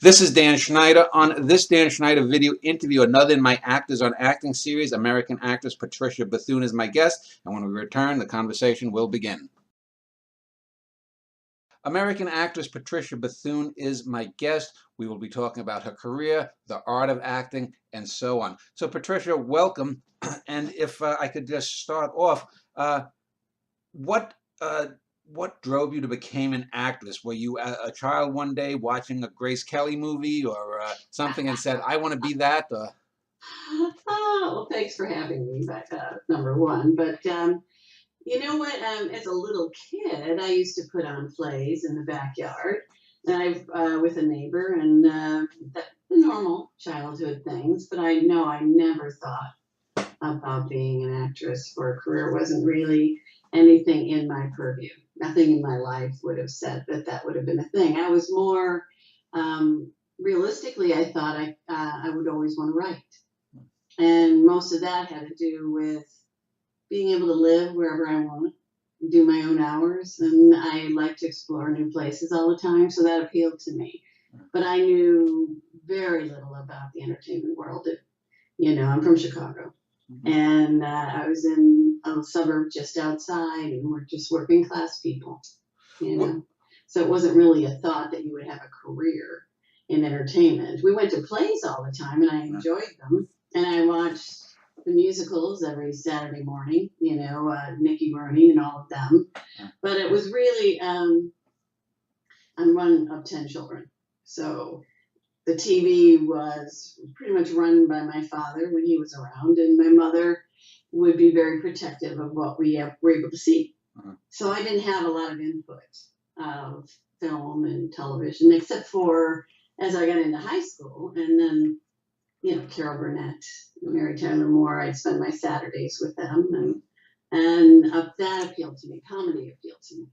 This is Dan Schneider. On this Dan Schneider video interview, another in my Actors on Acting series, American actress Patricia Bethune is my guest, and when we return, the conversation will begin. American actress Patricia Bethune is my guest. We will be talking about her career, the art of acting, and so on. So Patricia, welcome. And if I could just start off, what drove you to become an actress? Were you a child one day watching a Grace Kelly movie or something and said, I want to be that? Oh, well, thanks for having me, number one. But you know what? As a little kid, I used to put on plays in the backyard with a neighbor, and the normal childhood things. But I know I never thought about being an actress for a career. Wasn't really anything in my purview. Nothing in my life would have said that would have been a thing. I was more realistically, I thought I would always want to write. And most of that had to do with being able to live wherever I want, do my own hours. And I like to explore new places all the time. So that appealed to me. But I knew very little about the entertainment world. I'm from Chicago. And I was in a suburb just outside, and we're just working class people, So it wasn't really a thought that you would have a career in entertainment. We went to plays all the time, and I enjoyed them. And I watched the musicals every Saturday morning, Mickey Rooney and all of them. But it was really, I'm one of 10 children. So the TV was pretty much run by my father when he was around, and my mother would be very protective of what we were able to see. So I didn't have a lot of input of film and television, except for as I got into high school, and then, Carol Burnett, Mary Tyler Moore, I'd spend my Saturdays with them, and that appealed to me. Comedy appealed to me.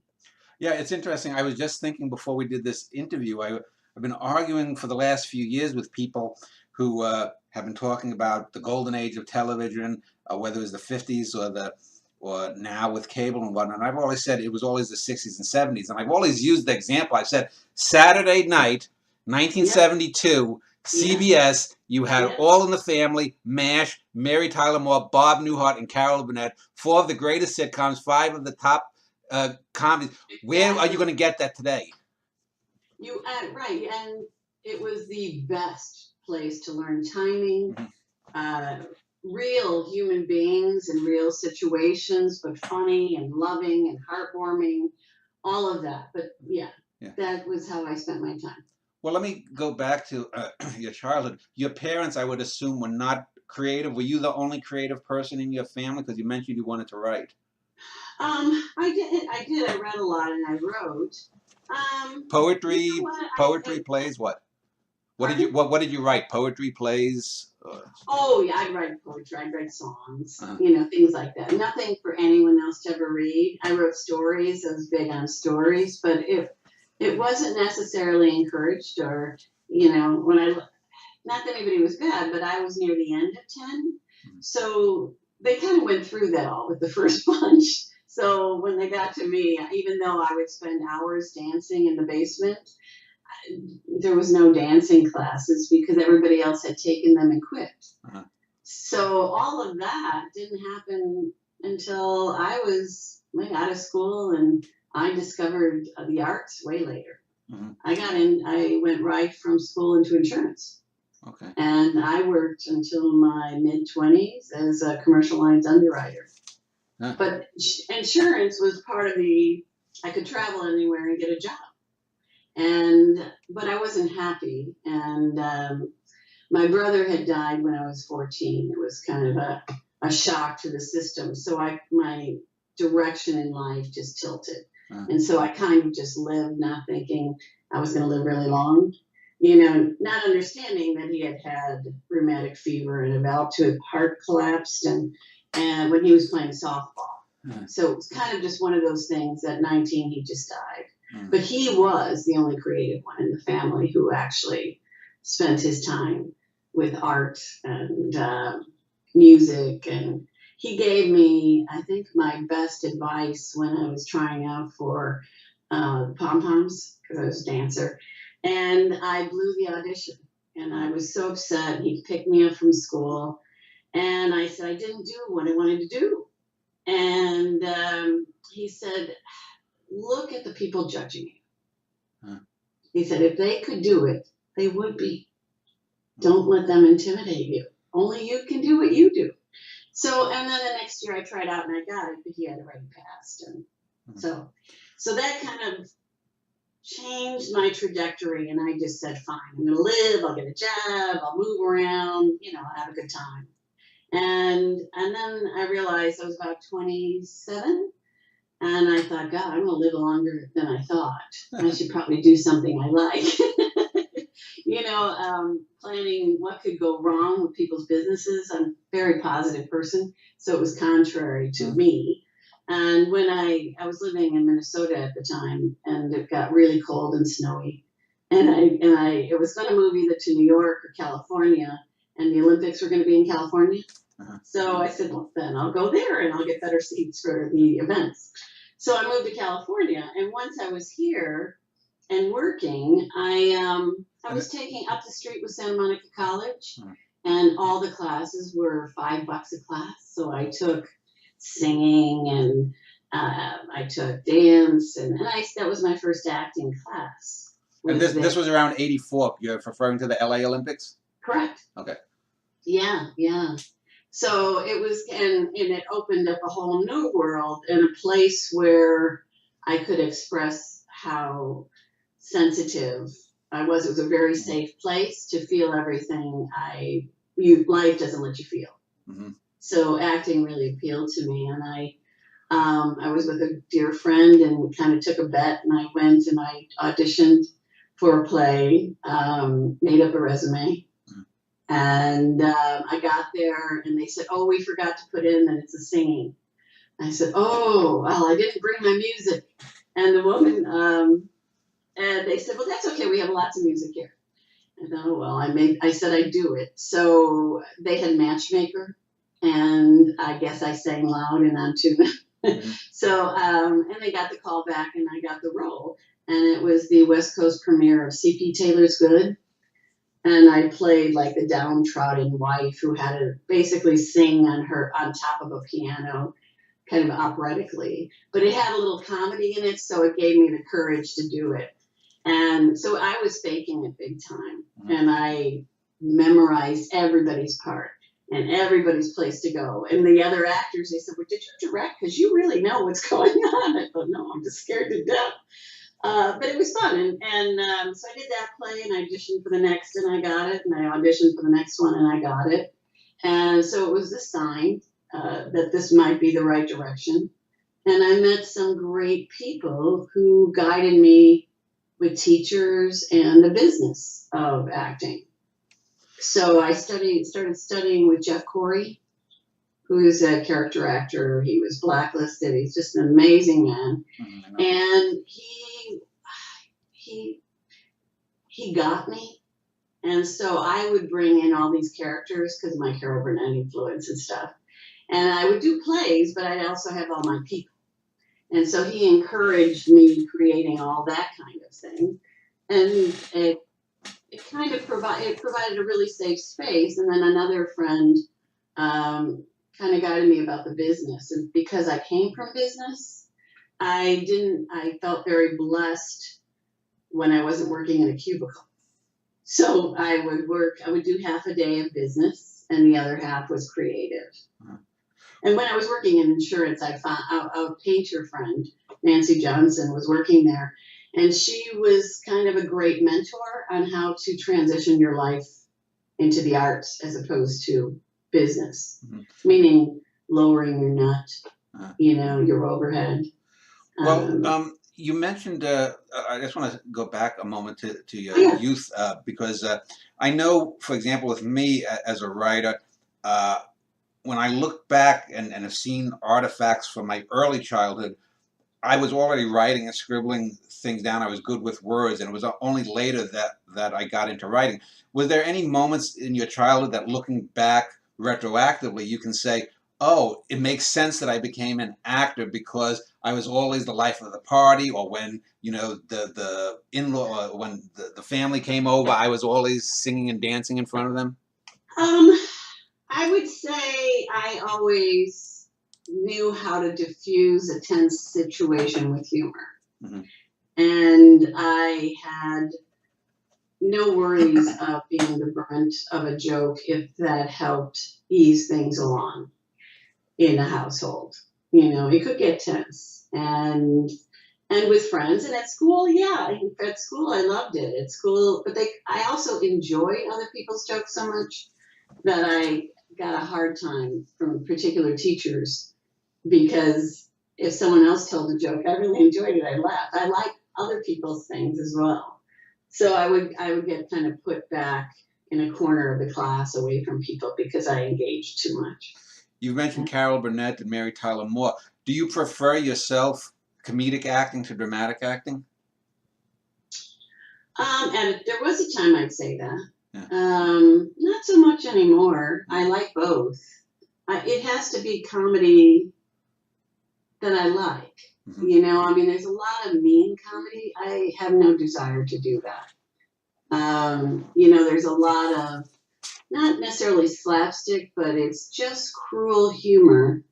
Yeah, it's interesting. I was just thinking before we did this interview, I've been arguing for the last few years with people who have been talking about the golden age of television, whether it was the 50s or now with cable and whatnot. And I've always said it was always the 60s and 70s. And I've always used the example. I've said Saturday night, 1972, CBS, you had All in the Family, MASH, Mary Tyler Moore, Bob Newhart, and Carol Burnett, 4 of the greatest sitcoms, 5 of the top comedies. Where are you going to get that today? Right, and it was the best place to learn timing, real human beings in real situations, but funny and loving and heartwarming, all of that. But that was how I spent my time. Well, let me go back to your childhood. Your parents, I would assume, were not creative. Were you the only creative person in your family? Because you mentioned you wanted to write. I did. I read a lot and I wrote. Poetry, plays, what? What did you write? Poetry, plays? Oh yeah, I'd write poetry. I'd write songs, things like that. Nothing for anyone else to ever read. I wrote stories. I was big on stories, but it wasn't necessarily encouraged, or not that anybody was bad, but I was near the end of 10, so they kind of went through that all with the first bunch. So when they got to me, even though I would spend hours dancing in the basement, there was no dancing classes because everybody else had taken them and quit. So all of that didn't happen until I was out of school, and I discovered the arts way later. I went right from school into insurance. Okay. And I worked until my mid-20s as a commercial lines underwriter. But insurance was part of I could travel anywhere and get a job. But I wasn't happy. And my brother had died when I was 14. It was kind of a shock to the system. So my direction in life just tilted. And so I kind of just lived not thinking I was going to live really long. Not understanding that he had rheumatic fever and developed to heart collapsed, and when he was playing softball. So it's kind of just one of those things. At 19, he just died. But he was the only creative one in the family who actually spent his time with art and music. And he gave me, I think, my best advice when I was trying out for pom-poms, because I was a dancer. And I blew the audition. And I was so upset. He picked me up from school. And I said, I didn't do what I wanted to do. And he said, look at the people judging you. Huh. He said, if they could do it, they would be. Don't let them intimidate you. Only you can do what you do. So, and then the next year I tried out and I got it, but he had already passed. And so that kind of changed my trajectory. And I just said, fine, I'm going to live. I'll get a job. I'll move around. You know, I'll have a good time. And then I realized I was about 27. And I thought, God, I'm going to live longer than I thought. I should probably do something I like. You know, planning what could go wrong with people's businesses. I'm a very positive person, so it was contrary to me. And when I was living in Minnesota at the time, and it got really cold and snowy, and I was going to move either to New York or California, and the Olympics were going to be in California. So I said, well, then I'll go there and I'll get better seats for the events. So I moved to California, and once I was here and working, I was taking up the street with Santa Monica College, and all the classes were $5 a class. So I took singing, and I took dance, and that was my first acting class. And this was around 84. You're referring to the LA Olympics? Correct. Okay. Yeah. So it was, and it opened up a whole new world and a place where I could express how sensitive I was. It was a very safe place to feel everything life doesn't let you feel. Mm-hmm. So acting really appealed to me, and I was with a dear friend, and we kind of took a bet, and I went and I auditioned for a play, made up a resume. And I got there, and they said, oh, we forgot to put in that it's a singing. I said, oh, well, I didn't bring my music. And the woman, and they said, well, that's okay. We have lots of music here. I thought, oh, well, I said I'd do it. So they had Matchmaker, and I guess I sang loud and on tune. Mm-hmm. So, and they got the call back, and I got the role. And it was the West Coast premiere of C.P. Taylor's Good. And I played like the downtrodden wife who had to basically sing on top of a piano, kind of operatically. But it had a little comedy in it, so it gave me the courage to do it. And so I was faking it big time. Mm-hmm. And I memorized everybody's part and everybody's place to go. And the other actors, they said, well, did you direct? Because you really know what's going on. I thought, no, I'm just scared to death. But it was fun, and so I did that play, and I auditioned for the next, and I got it, and I auditioned for the next one, and I got it. And so it was the sign that this might be the right direction. And I met some great people who guided me with teachers and the business of acting. So I started studying with Jeff Corey, who is a character actor. He was blacklisted. He's just an amazing man. Mm-hmm. And he got me. And so I would bring in all these characters because of my Carol Burnett influence and stuff. And I would do plays, but I'd also have all my people. And so he encouraged me creating all that kind of thing. And it kind of provided a really safe space. And then another friend kind of guided me about the business. And because I came from business, I felt very blessed when I wasn't working in a cubicle. So I would do half a day of business and the other half was creative. Uh-huh. And when I was working in insurance, I found a painter friend, Nancy Johnson, was working there. And she was kind of a great mentor on how to transition your life into the arts as opposed to business, mm-hmm. meaning lowering your nut, uh-huh. Your overhead. Well, you mentioned, I just want to go back a moment to your youth, because I know, for example, with me as a writer, when I look back and have seen artifacts from my early childhood, I was already writing and scribbling things down. I was good with words, and it was only later that I got into writing. Was there any moments in your childhood that, looking back retroactively, you can say, oh, it makes sense that I became an actor because I was always the life of the party, or when, the in-law, when the family came over, I was always singing and dancing in front of them. Um, I would say I always knew how to diffuse a tense situation with humor. Hmm. And I had no worries of being the brunt of a joke if that helped ease things along in the household. It could get tense. And with friends and at school, yeah. At school I loved it. At school, but I also enjoy other people's jokes so much that I got a hard time from particular teachers because if someone else told a joke, I really enjoyed it. I laughed. I like other people's things as well. So I would get kind of put back in a corner of the class away from people because I engaged too much. You mentioned Carol Burnett and Mary Tyler Moore. Do you prefer yourself comedic acting to dramatic acting? And there was a time I'd say that. Yeah. Not so much anymore. I like both. It has to be comedy that I like. Mm-hmm. There's a lot of mean comedy. I have no desire to do that. There's a lot of not necessarily slapstick, but it's just cruel humor,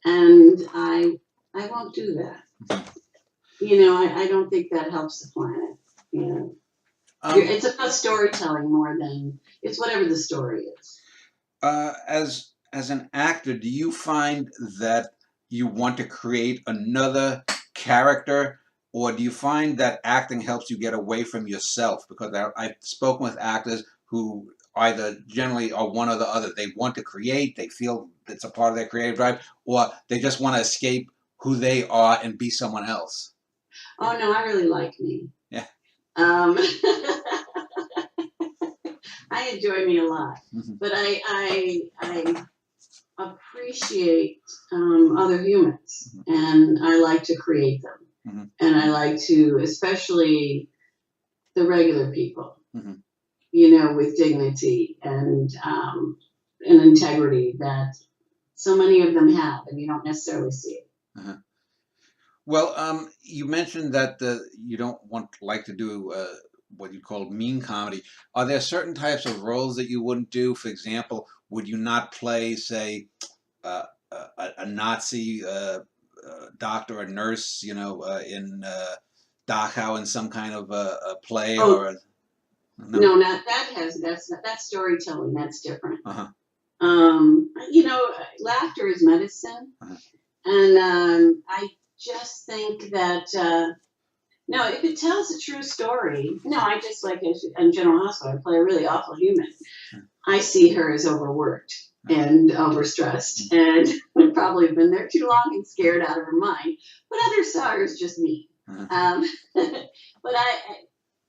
and I won't do that. I don't think that helps the planet. It's about storytelling more than it's whatever the story is. As an actor, do you find that you want to create another character, or do you find that acting helps you get away from yourself? Because I've spoken with actors who either generally are one or the other. They want to create, they feel it's a part of their creative drive, or they just want to escape who they are and be someone else. Oh no, I really like me. Yeah. I enjoy me a lot, Mm-hmm. but I appreciate other humans, and I like to create them, Mm-hmm. and I like to, especially the regular people, Mm-hmm. with dignity and integrity that so many of them have, and you don't necessarily see it. Uh-huh. Well, you mentioned that you don't like to do what you call mean comedy. Are there certain types of roles that you wouldn't do? For example, would you not play, say, a Nazi doctor or nurse, in Dachau in some kind of a play Oh or no? no, not that that's storytelling. That's different. Uh-huh. Laughter is medicine, Uh-huh. and I just think that no, if it tells a true story, no, I just like in General Hospital, I play a really awful human. I see her as overworked and overstressed, and probably been there too long and scared out of her mind. But others saw her as just me. Uh-huh. But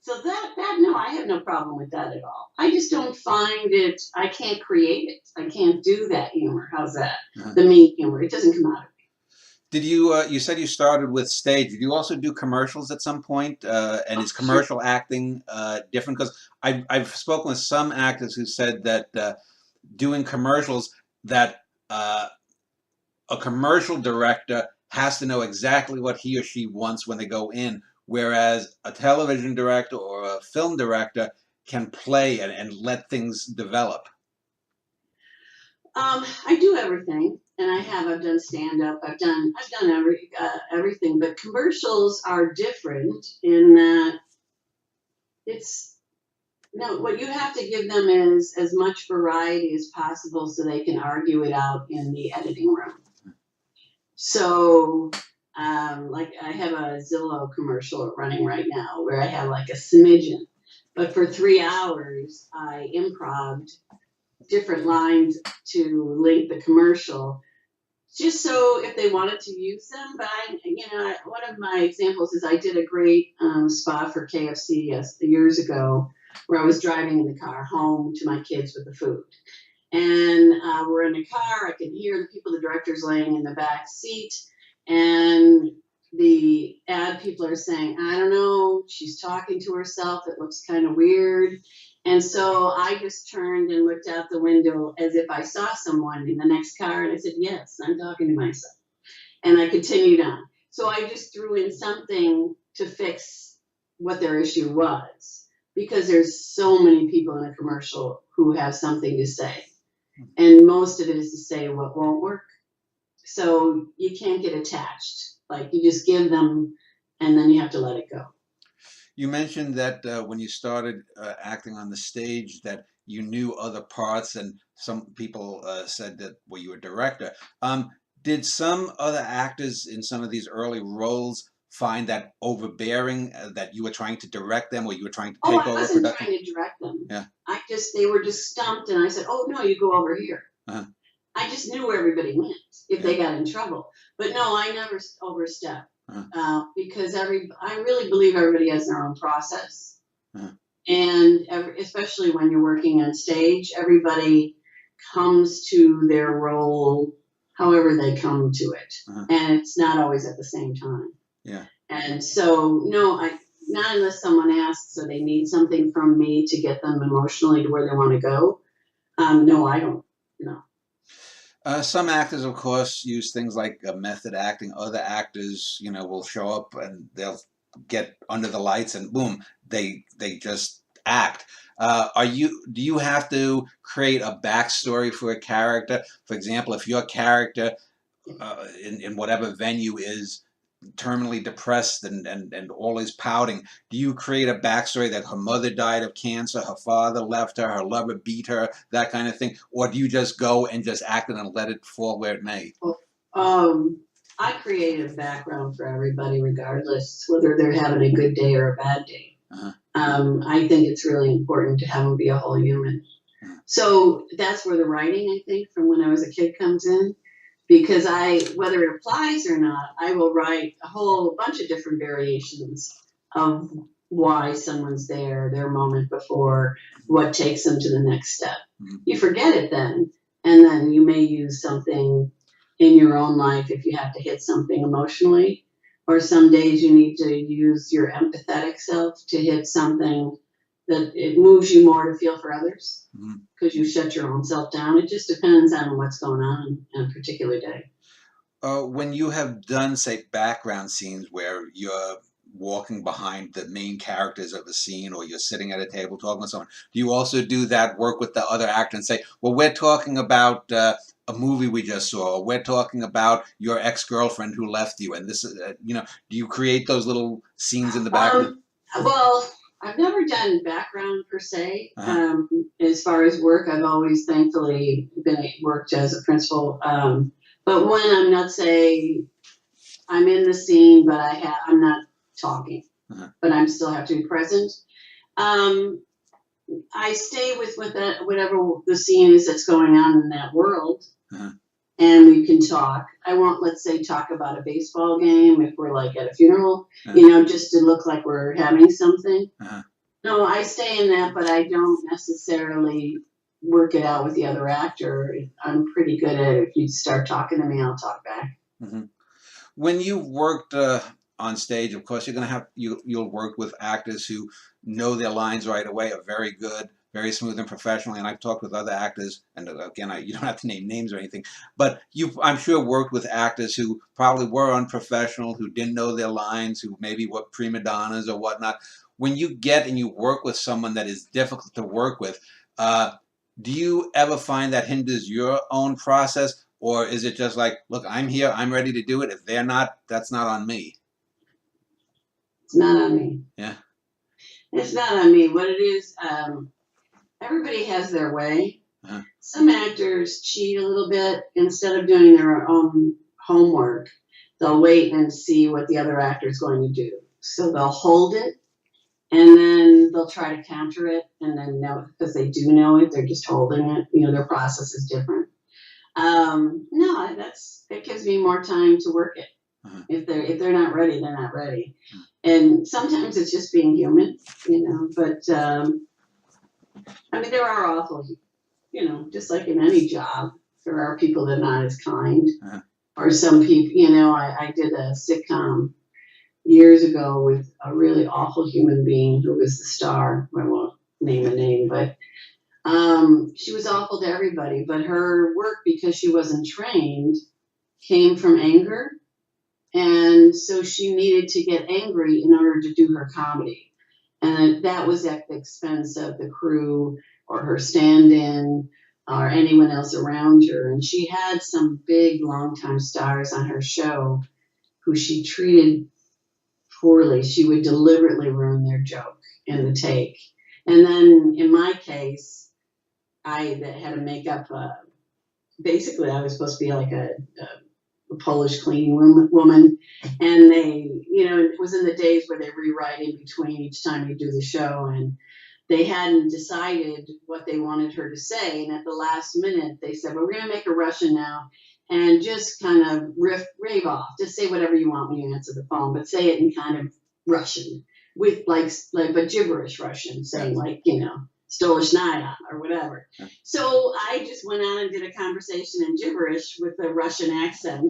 so that no, I have no problem with that at all. I just don't find it. I can't create it. I can't do that humor. How's that? Uh-huh. The mean humor. It doesn't come out of me. Did you said you started with stage? Did you also do commercials at some point? And is commercial acting different? Because I've spoken with some actors who said that doing commercials, that a commercial director has to know exactly what he or she wants when they go in, whereas a television director or a film director can play and let things develop. I do everything, and I've done stand up. I've done everything, but commercials are different in that it's no. What you have to give them is as much variety as possible, so they can argue it out in the editing room. So, like I have a Zillow commercial running right now where I have like a smidgen, but for 3 hours I improv'd different lines to link the commercial, just so if they wanted to use them. But one of my examples is I did a great spot for KFC years ago, where I was driving in the car home to my kids with the food, and we're in the car. I can hear the director's laying in the back seat, and the ad people are saying, I don't know, she's talking to herself. It looks kind of weird. And so I just turned and looked out the window as if I saw someone in the next car, and I said, yes, I'm talking to myself. And I continued on. So I just threw in something to fix what their issue was, because there's so many people in a commercial who have something to say. And most of it is to say what won't work. So you can't get attached. Like, you just give them, and then you have to let it go. You mentioned that when you started acting on the stage that you knew other parts, and some people said that, well, you were a director. Did some other actors in some of these early roles find that overbearing, that you were trying to direct them, or you were trying to take I over wasn't production? trying to direct them. Yeah. They were just stumped, and I said, oh, no, you go over here. Uh-huh. I just knew where everybody went if they got in trouble. But no, I never overstepped. Because I really believe everybody has their own process. And especially when you're working on stage, everybody comes to their role however they come to it. And it's not always at the same time. Yeah. And so, no, not unless someone asks or they need something from me to get them emotionally to where they want to go. No, I don't. No. Some actors, of course, use things like method acting. Other actors, will show up and they'll get under the lights and boom, they just act. Do you have to create a backstory for a character? For example, if your character in whatever venue is terminally depressed and always pouting, do you create a backstory that her mother died of cancer, her father left her lover beat her, that kind of thing? Or do you just go and just act it and let it fall where it may? I create a background for everybody, regardless whether they're having a good day or a bad day. I think it's really important to have them be a whole human. So that's where the writing, I think, from when I was a kid comes in. Because whether it applies or not, I will write a whole bunch of different variations of why someone's there, their moment before, what takes them to the next step. You forget it then, and then you may use something in your own life if you have to hit something emotionally, or some days you need to use your empathetic self to hit something that it moves you more to feel for others, because you shut your own self down. It just depends on what's going on in a particular day. When you have done, say, background scenes where you're walking behind the main characters of a scene, or you're sitting at a table talking with someone, do you also do that work with the other actor and say, well, we're talking about a movie we just saw, or we're talking about your ex-girlfriend who left you, and this is, do you create those little scenes in the background? Well, I've never done background per se. As far as work, I've always thankfully worked as a principal. But when I'm not, say, I'm in the scene, but I'm not talking, but I still have to be present. I stay with whatever the scene is that's going on in that world, and we can talk. I won't, let's say, talk about a baseball game if we're like at a funeral, just to look like we're having something. No, I stay in that, but I don't necessarily work it out with the other actor. I'm pretty good at it. If you start talking to me, I'll talk back. When you worked on stage, of course, you're going to have you'll work with actors who know their lines right away, are very good, very smooth and professional. And I've talked with other actors, and again, you don't have to name names or anything, but I'm sure, worked with actors who probably were unprofessional, who didn't know their lines, who maybe were prima donnas or whatnot. When you get and you work with someone that is difficult to work with, do you ever find that hinders your own process? Or is it just like, look, I'm here, I'm ready to do it. If they're not, that's not on me. It's not on me. Yeah. It's not on me. What it is, everybody has their way. Some actors cheat a little bit. Instead of doing their own homework, they'll wait and see what the other actor is going to do. So they'll hold it, and then they'll try to counter it, and then because they do know it, they're just holding it. Their process is different. No, it gives me more time to work it. If they're not ready, they're not ready. And sometimes it's just being human, but there are awful, just like in any job, there are people that are not as kind. Or some people, I did a sitcom years ago with a really awful human being who was the star. I won't name a name, but she was awful to everybody. But her work, because she wasn't trained, came from anger. And so she needed to get angry in order to do her comedy. And that was at the expense of the crew or her stand-in or anyone else around her. And she had some big, longtime stars on her show who she treated poorly. She would deliberately ruin their joke in the take. And then in my case, I had to make up, basically I was supposed to be like a Polish cleaning woman, and they, it was in the days where they rewrite in between each time you do the show, and they hadn't decided what they wanted her to say, and at the last minute they said, well, we're going to make her Russian now, and just kind of rave off, just say whatever you want when you answer the phone, but say it in kind of Russian, with like but gibberish Russian, saying like, Stola Schneider or whatever. So I just went on and did a conversation in gibberish with a Russian accent,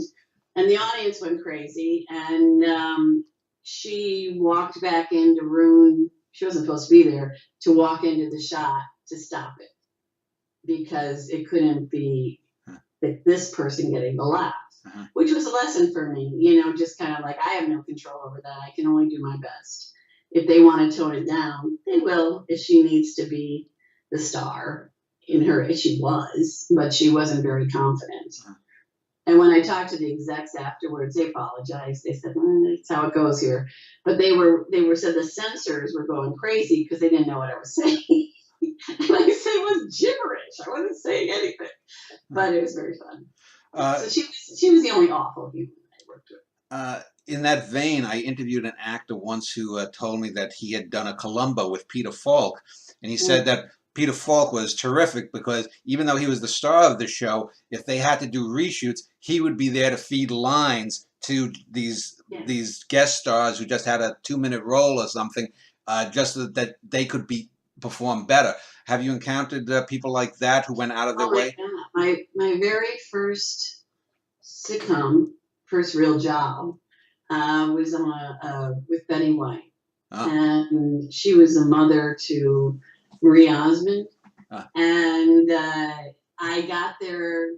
and the audience went crazy. And she walked back in to ruin. She wasn't supposed to be there, to walk into the shot to stop it, because it couldn't be this person getting the laugh, which was a lesson for me. Just kind of like, I have no control over that. I can only do my best. If they want to tone it down, they will, if she needs to be the star in her. She was, but she wasn't very confident. And when I talked to the execs afterwards, they apologized. They said, that's how it goes here. But they said the censors were going crazy because they didn't know what I was saying. And I said it was gibberish. I wasn't saying anything. But it was very fun. So she was the only awful human I worked with. In that vein, I interviewed an actor once who told me that he had done a Columbo with Peter Falk, and he said that Peter Falk was terrific because even though he was the star of the show, if they had to do reshoots, he would be there to feed lines to these guest stars who just had a 2-minute role or something, just so that they could perform better. Have you encountered people like that who went out of their way? God. My very first sitcom, first real job, was on with Betty White, and she was a mother to Marie Osmond, and I got there,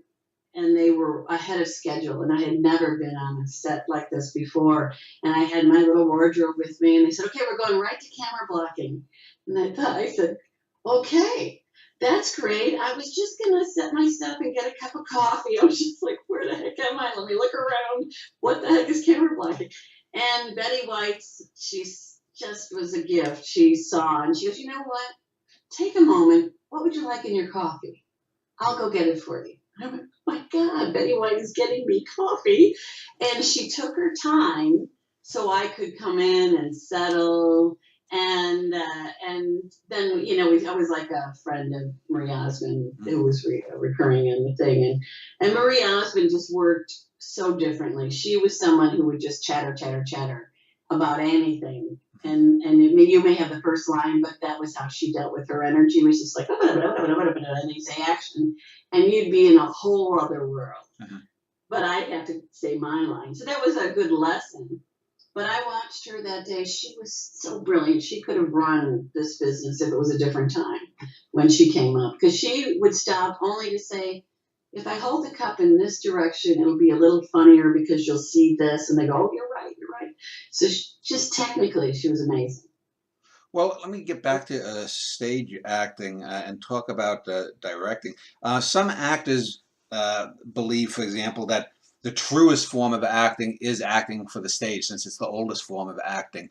and they were ahead of schedule, and I had never been on a set like this before, and I had my little wardrobe with me, and they said, okay, we're going right to camera blocking, and I said, okay. That's great. I was just going to set myself and get a cup of coffee. I was just like, where the heck am I? Let me look around. What the heck is camera blocking? And Betty White, she just was a gift. She saw, and she goes, you know what? Take a moment. What would you like in your coffee? I'll go get it for you. And I went, oh my God, Betty White is getting me coffee. And she took her time so I could come in and settle. And then, I was like a friend of Marie Osmond who was recurring in the thing. And Marie Osmond just worked so differently. She was someone who would just chatter about anything. And you may have the first line, but that was how she dealt with her energy. It was just like, and they say action. And you'd be in a whole other world. But I'd have to say my line. So that was a good lesson. But I watched her that day. She was so brilliant. She could have run this business if it was a different time when she came up. Because she would stop only to say, if I hold the cup in this direction, it'll be a little funnier because you'll see this. And they go, oh, you're right. So just technically, she was amazing. Well, let me get back to stage acting and talk about directing. Some actors believe, for example, that the truest form of acting is acting for the stage, since it's the oldest form of acting.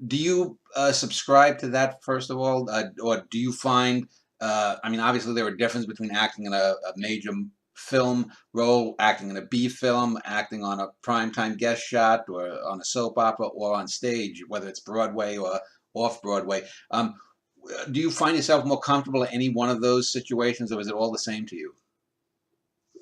Do you subscribe to that, first of all? Or do you find, obviously there are differences between acting in a major film role, acting in a B film, acting on a primetime guest shot, or on a soap opera, or on stage, whether it's Broadway or off-Broadway. Do you find yourself more comfortable in any one of those situations, or is it all the same to you?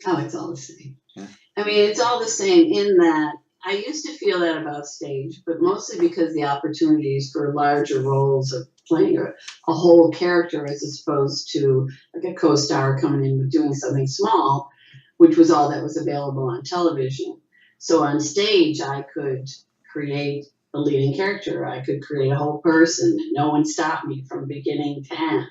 Oh, it's all the same. Yeah. It's all the same in that I used to feel that about stage, but mostly because the opportunities for larger roles of playing a whole character as opposed to like a co-star coming in and doing something small, which was all that was available on television. So on stage, I could create a leading character. I could create a whole person and no one stopped me from beginning to end.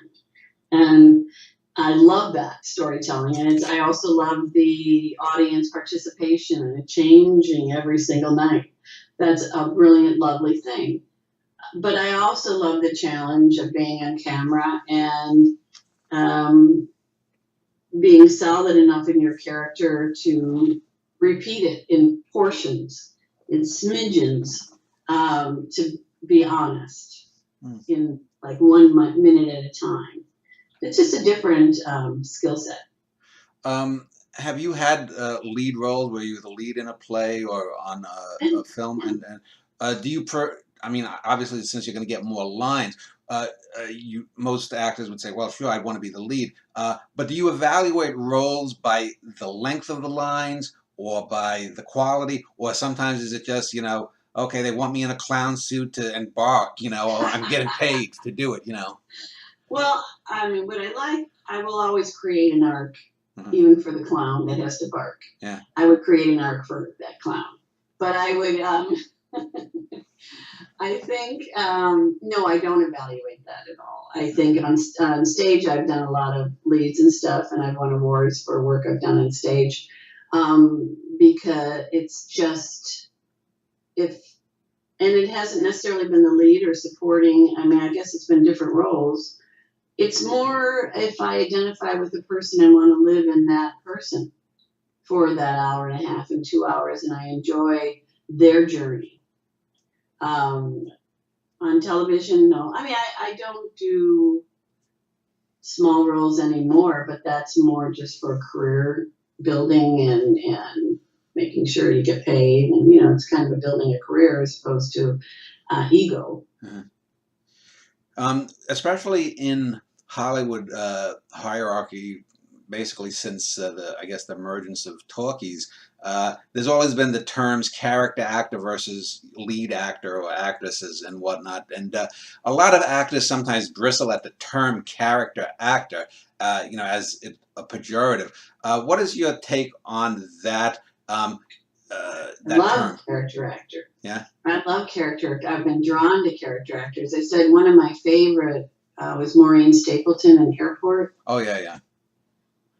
And I love that storytelling. And I also love the audience participation and it changing every single night. That's a brilliant, lovely thing. But I also love the challenge of being on camera and being solid enough in your character to repeat it in portions, in smidgens, to be honest in like 1 minute at a time. It's just a different skill set. Have you had lead roles where you're the lead in a play or on a film? And do you I mean, obviously, since you're going to get more lines, most actors would say, well, sure, I'd want to be the lead. But do you evaluate roles by the length of the lines or by the quality? Or sometimes is it just, okay, they want me in a clown suit and bark, or I'm getting paid to do it, Well, I mean, what I will always create an arc, even for the clown that has to bark. Yeah. I would create an arc for that clown. But I would, I think, no, I don't evaluate that at all. I think on stage, I've done a lot of leads and stuff, and I've won awards for work I've done on stage, because it's just, and it hasn't necessarily been the lead or supporting. I mean, I guess it's been different roles. It's more if I identify with the person and want to live in that person for that hour and a half and 2 hours, and I enjoy their journey. On television, no. I mean, I don't do small roles anymore, but that's more just for career building and making sure you get paid. And, it's kind of building a career as opposed to ego. Especially in Hollywood hierarchy, basically since the emergence of talkies, there's always been the terms character actor versus lead actor or actresses and whatnot. And a lot of actors sometimes bristle at the term character actor, as a pejorative. What is your take on that? I love character actor. Yeah. I love character. I've been drawn to character actors. I said one of my favorite was Maureen Stapleton in Airport. Oh, yeah.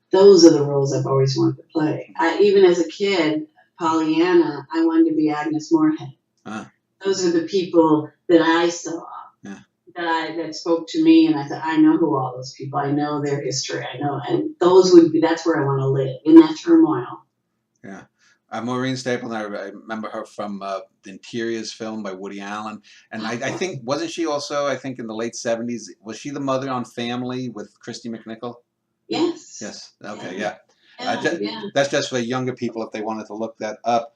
Those are the roles I've always wanted to play. Even as a kid, Pollyanna, I wanted to be Agnes Moorehead. Those are the people that I saw, that spoke to me, and I thought, I know who all those people. I know their history. I know, and that's where I want to live, in that turmoil. Yeah. Maureen Stapleton, I remember her from the Interiors film by Woody Allen. And I think, wasn't she also, I think in the late 70s, was she the mother on Family with Christy McNichol? Yes. Yes. Okay, yeah. That's just for younger people if they wanted to look that up.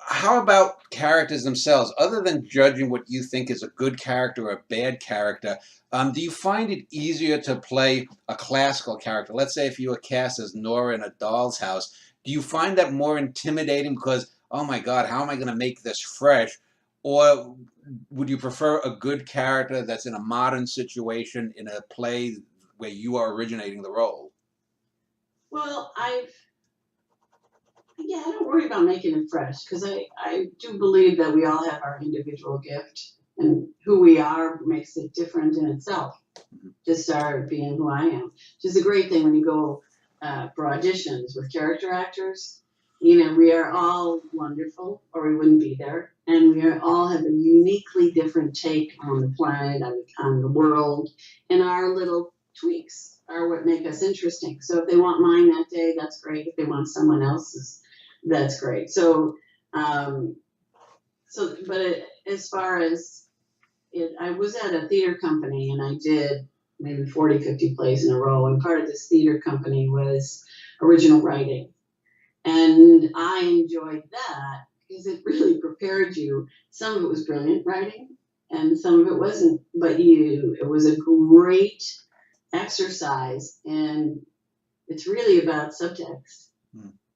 How about characters themselves? Other than judging what you think is a good character or a bad character, do you find it easier to play a classical character? Let's say if you were cast as Nora in A Doll's House, do you find that more intimidating because, oh my God, how am I going to make this fresh? Or would you prefer a good character that's in a modern situation in a play where you are originating the role? Well, I don't worry about making it fresh because I do believe that we all have our individual gift, and who we are makes it different in itself. Just start being who I am. Which is a great thing when you go for auditions with character actors. We are all wonderful or we wouldn't be there. And we all have a uniquely different take on the planet, on the world, and our little tweaks are what make us interesting. So if they want mine that day, that's great. If they want someone else's, that's great. But as far as I was at a theater company and I did maybe 40, 50 plays in a row. And part of this theater company was original writing. And I enjoyed that because it really prepared you. Some of it was brilliant writing and some of it wasn't. But it was a great exercise. And it's really about subtext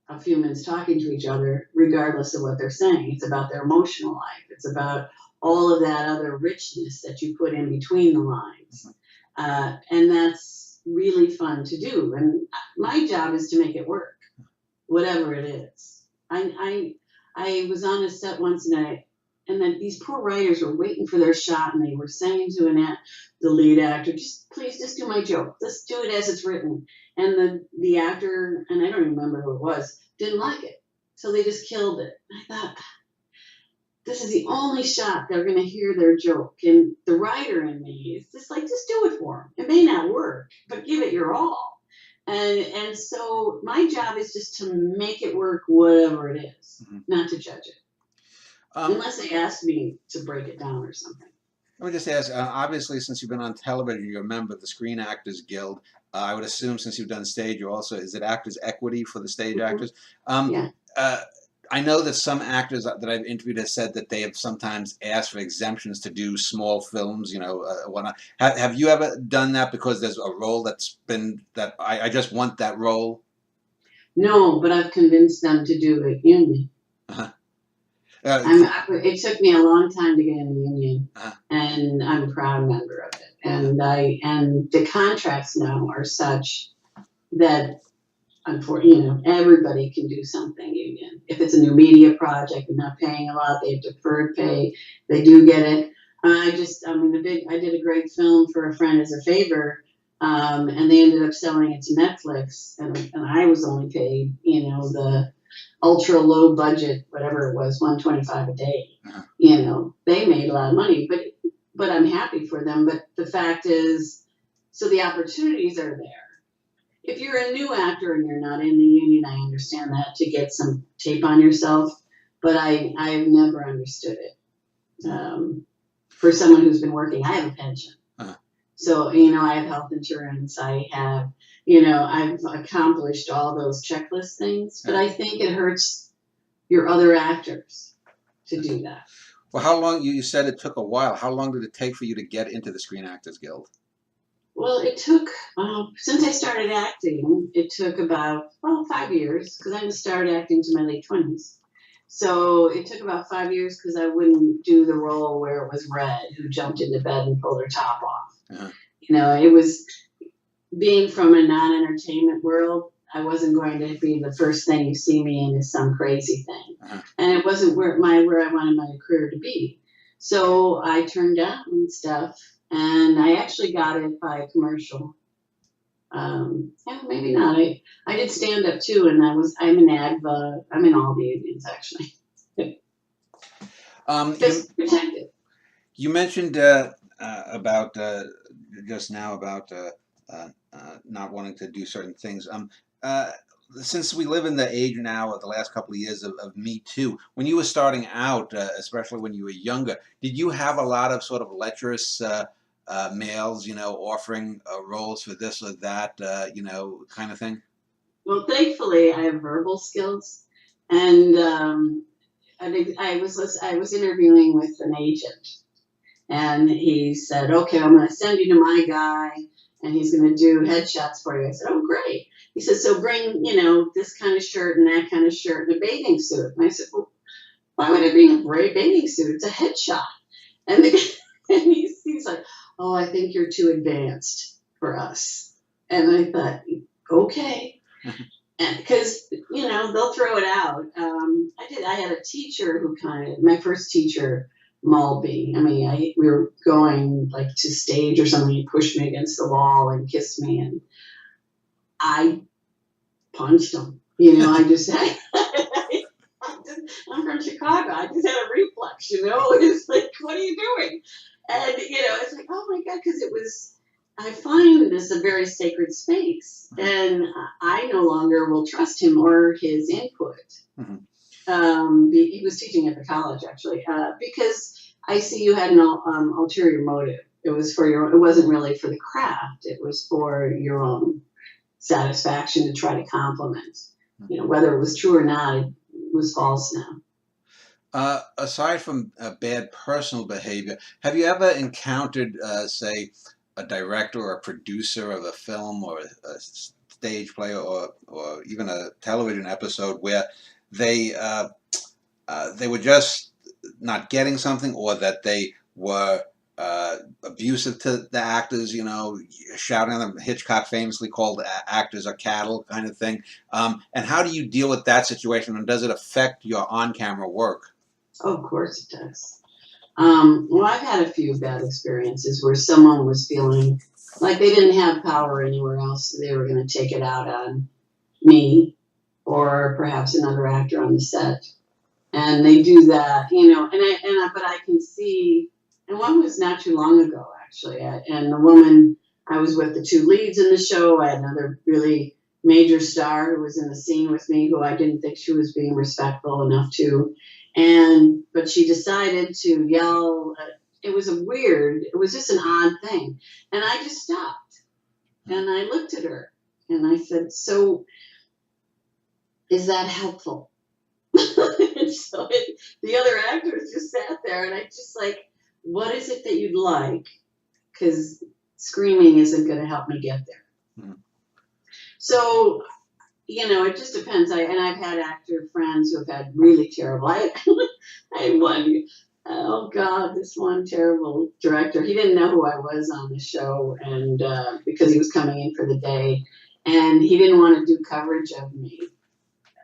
of humans talking to each other, regardless of what they're saying. It's about their emotional life. It's about all of that other richness that you put in between the lines. And that's really fun to do. And my job is to make it work, whatever it is. I was on a set once, and then these poor writers were waiting for their shot, and they were saying to the lead actor, please just do my joke, just do it as it's written. And the actor, and I don't even remember who it was, didn't like it, so they just killed it. I thought, this is the only shot they're going to hear their joke. And the writer in me is just like, just do it for them. It may not work, but give it your all. And so my job is just to make it work, whatever it is, not to judge it. Unless they ask me to break it down or something. Let me just ask, obviously, since you've been on television, you're a member of the Screen Actors Guild. I would assume since you've done stage, you also, is it Actors Equity for the stage actors? Yeah. I know that some actors that I've interviewed have said that they have sometimes asked for exemptions to do small films, whatnot. Have you ever done that because there's a role that's been, that I just want that role? No, but I've convinced them to do it union. It took me a long time to get in the union, and I'm a proud member of it. And the contracts now are such that, unfortunately, everybody can do something union. If it's a new media project and not paying a lot, they have deferred pay. They do get it. I did a great film for a friend as a favor, and they ended up selling it to Netflix, and I was only paid, the ultra low budget, whatever it was, $125 a day. They made a lot of money, but I'm happy for them. But the fact is, so the opportunities are there. If you're a new actor and you're not in the union, I understand that, to get some tape on yourself, but I've never understood it. For someone who's been working, I have a pension. So, I have health insurance, I've accomplished all those checklist things, but I think it hurts your other actors to do that. Well, how long, you said it took a while. How long did it take for you to get into the Screen Actors Guild? Well, it took, since I started acting, it took about, 5 years, because I didn't start acting to my late 20s. So it took about 5 years because I wouldn't do the role where it was Red, who jumped into bed and pulled her top off. It was, being from a non-entertainment world, I wasn't going to be the first thing you see me in is some crazy thing. And it wasn't where I wanted my career to be. So I turned down stuff, and I actually got it by a commercial. Maybe not. I did stand up too, and I'm in AGVA. I'm in all the unions, actually. Just protected. You mentioned about just now about not wanting to do certain things. Since we live in the age now of the last couple of years of Me Too, when you were starting out, especially when you were younger, did you have a lot of sort of lecherous males, offering roles for this or that, kind of thing? Well, thankfully, I have verbal skills, and I was interviewing with an agent, and he said, "Okay, I'm going to send you to my guy, and he's going to do headshots for you." I said, "Oh, great." He said, "So bring, this kind of shirt and that kind of shirt and a bathing suit." And I said, "Well, why would I bring a bathing suit? It's a headshot." And he's like, "Oh, I think you're too advanced for us." And I thought, okay. Because, they'll throw it out. I had a teacher who my first teacher mauled me. We were going like to stage or something. He pushed me against the wall and kissed me, and I punched him. I'm from Chicago. I just had a reflex, It's like, what are you doing? And, it's like, oh my God, because I find this a very sacred space, and I no longer will trust him or his input. He was teaching at the college, actually, because I see you had an ulterior motive. It wasn't really for the craft. It was for your own satisfaction to try to compliment. Whether it was true or not, it was false now. Aside from bad personal behavior, have you ever encountered, say, a director or a producer of a film or a stage play or even a television episode where they were just not getting something, or that they were abusive to the actors, you know, shouting at them. Hitchcock famously called actors are cattle kind of thing. And how do you deal with that situation, and does it affect your on-camera work? Oh, of course it does. Well, I've had a few bad experiences where someone was feeling like they didn't have power anywhere else, so they were going to take it out on me or perhaps another actor on the set. And they do that, you know, but I can see, and one was not too long ago, actually. And the woman, I was with the two leads in the show. I had another really major star who was in the scene with me, who I didn't think she was being respectful enough to. But she decided to yell. It was it was just an odd thing. And I just stopped and I looked at her and I said, "So is that helpful?" And so the other actors just sat there, and I just like, what is it that you'd like? Because screaming isn't going to help me get there. Mm-hmm. So, you know, it just depends. I've had actor friends who have had really terrible. I had one. Oh God, this one terrible director. He didn't know who I was on the show, and because he was coming in for the day, and he didn't want to do coverage of me.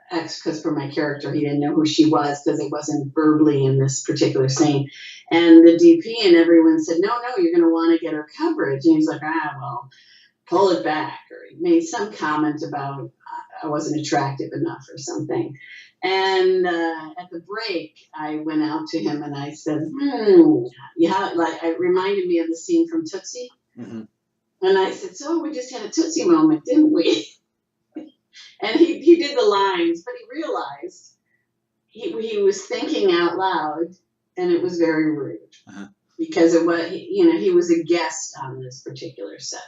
Because for my character, he didn't know who she was because it wasn't verbally in this particular scene. And the DP and everyone said, no, you're going to want to get her coverage. And he's like, well, pull it back. Or he made some comment about I wasn't attractive enough or something. And at the break, I went out to him and I said, yeah, like it reminded me of the scene from Tootsie. Mm-hmm. And I said, so we just had a Tootsie moment, didn't we? And he did the lines, but he realized he was thinking out loud, and it was very rude because it was, you know, he was a guest on this particular set.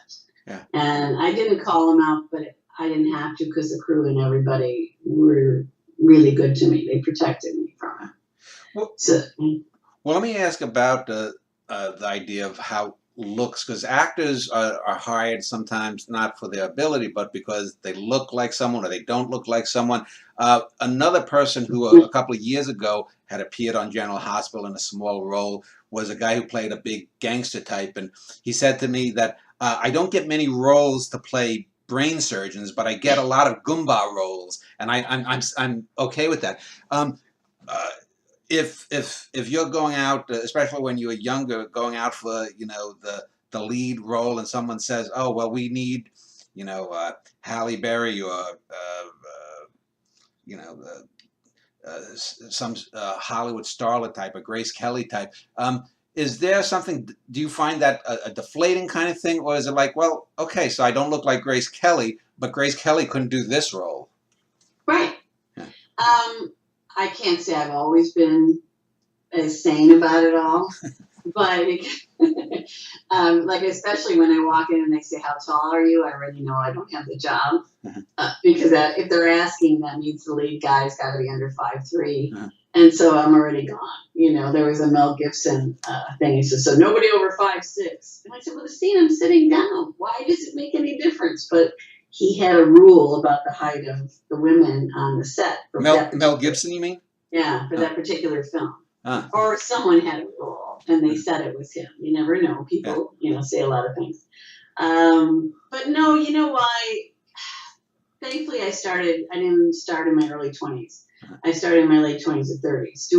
Yeah. And I didn't call him out, but I didn't have to because the crew and everybody were really good to me. They protected me from it. Well, let me ask about the idea of how looks, because actors are hired sometimes not for their ability, but because they look like someone or they don't look like someone. Another person who a couple of years ago had appeared on General Hospital in a small role was a guy who played a big gangster type, and he said to me that I don't get many roles to play brain surgeons, but I get a lot of Goomba roles, and I'm okay with that. If you're going out, especially when you were younger, going out for, you know, the lead role, and someone says, oh well, we need, you know, Halle Berry or you know, some Hollywood starlet type, a Grace Kelly type, is there something? Do you find that a deflating kind of thing, or is it like, well, okay, so I don't look like Grace Kelly, but Grace Kelly couldn't do this role? Right. Yeah. I can't say I've always been as sane about it all, but like especially when I walk in and they say, how tall are you? I already know I don't have the job because if they're asking, that means the lead guy's got to be under 5'3", and so I'm already gone. You know, there was a Mel Gibson thing. He said, so nobody over 5'6", and I said, well, the scene I'm sitting down. Why does it make any difference? But he had a rule about the height of the women on the set. Mel Gibson, you mean? Yeah, for that particular film. Or someone had a rule, and they said it was him. You never know. People, you know, say a lot of things. But no, you know why? Thankfully, I didn't start in my early 20s. I started in my late 20s and 30s.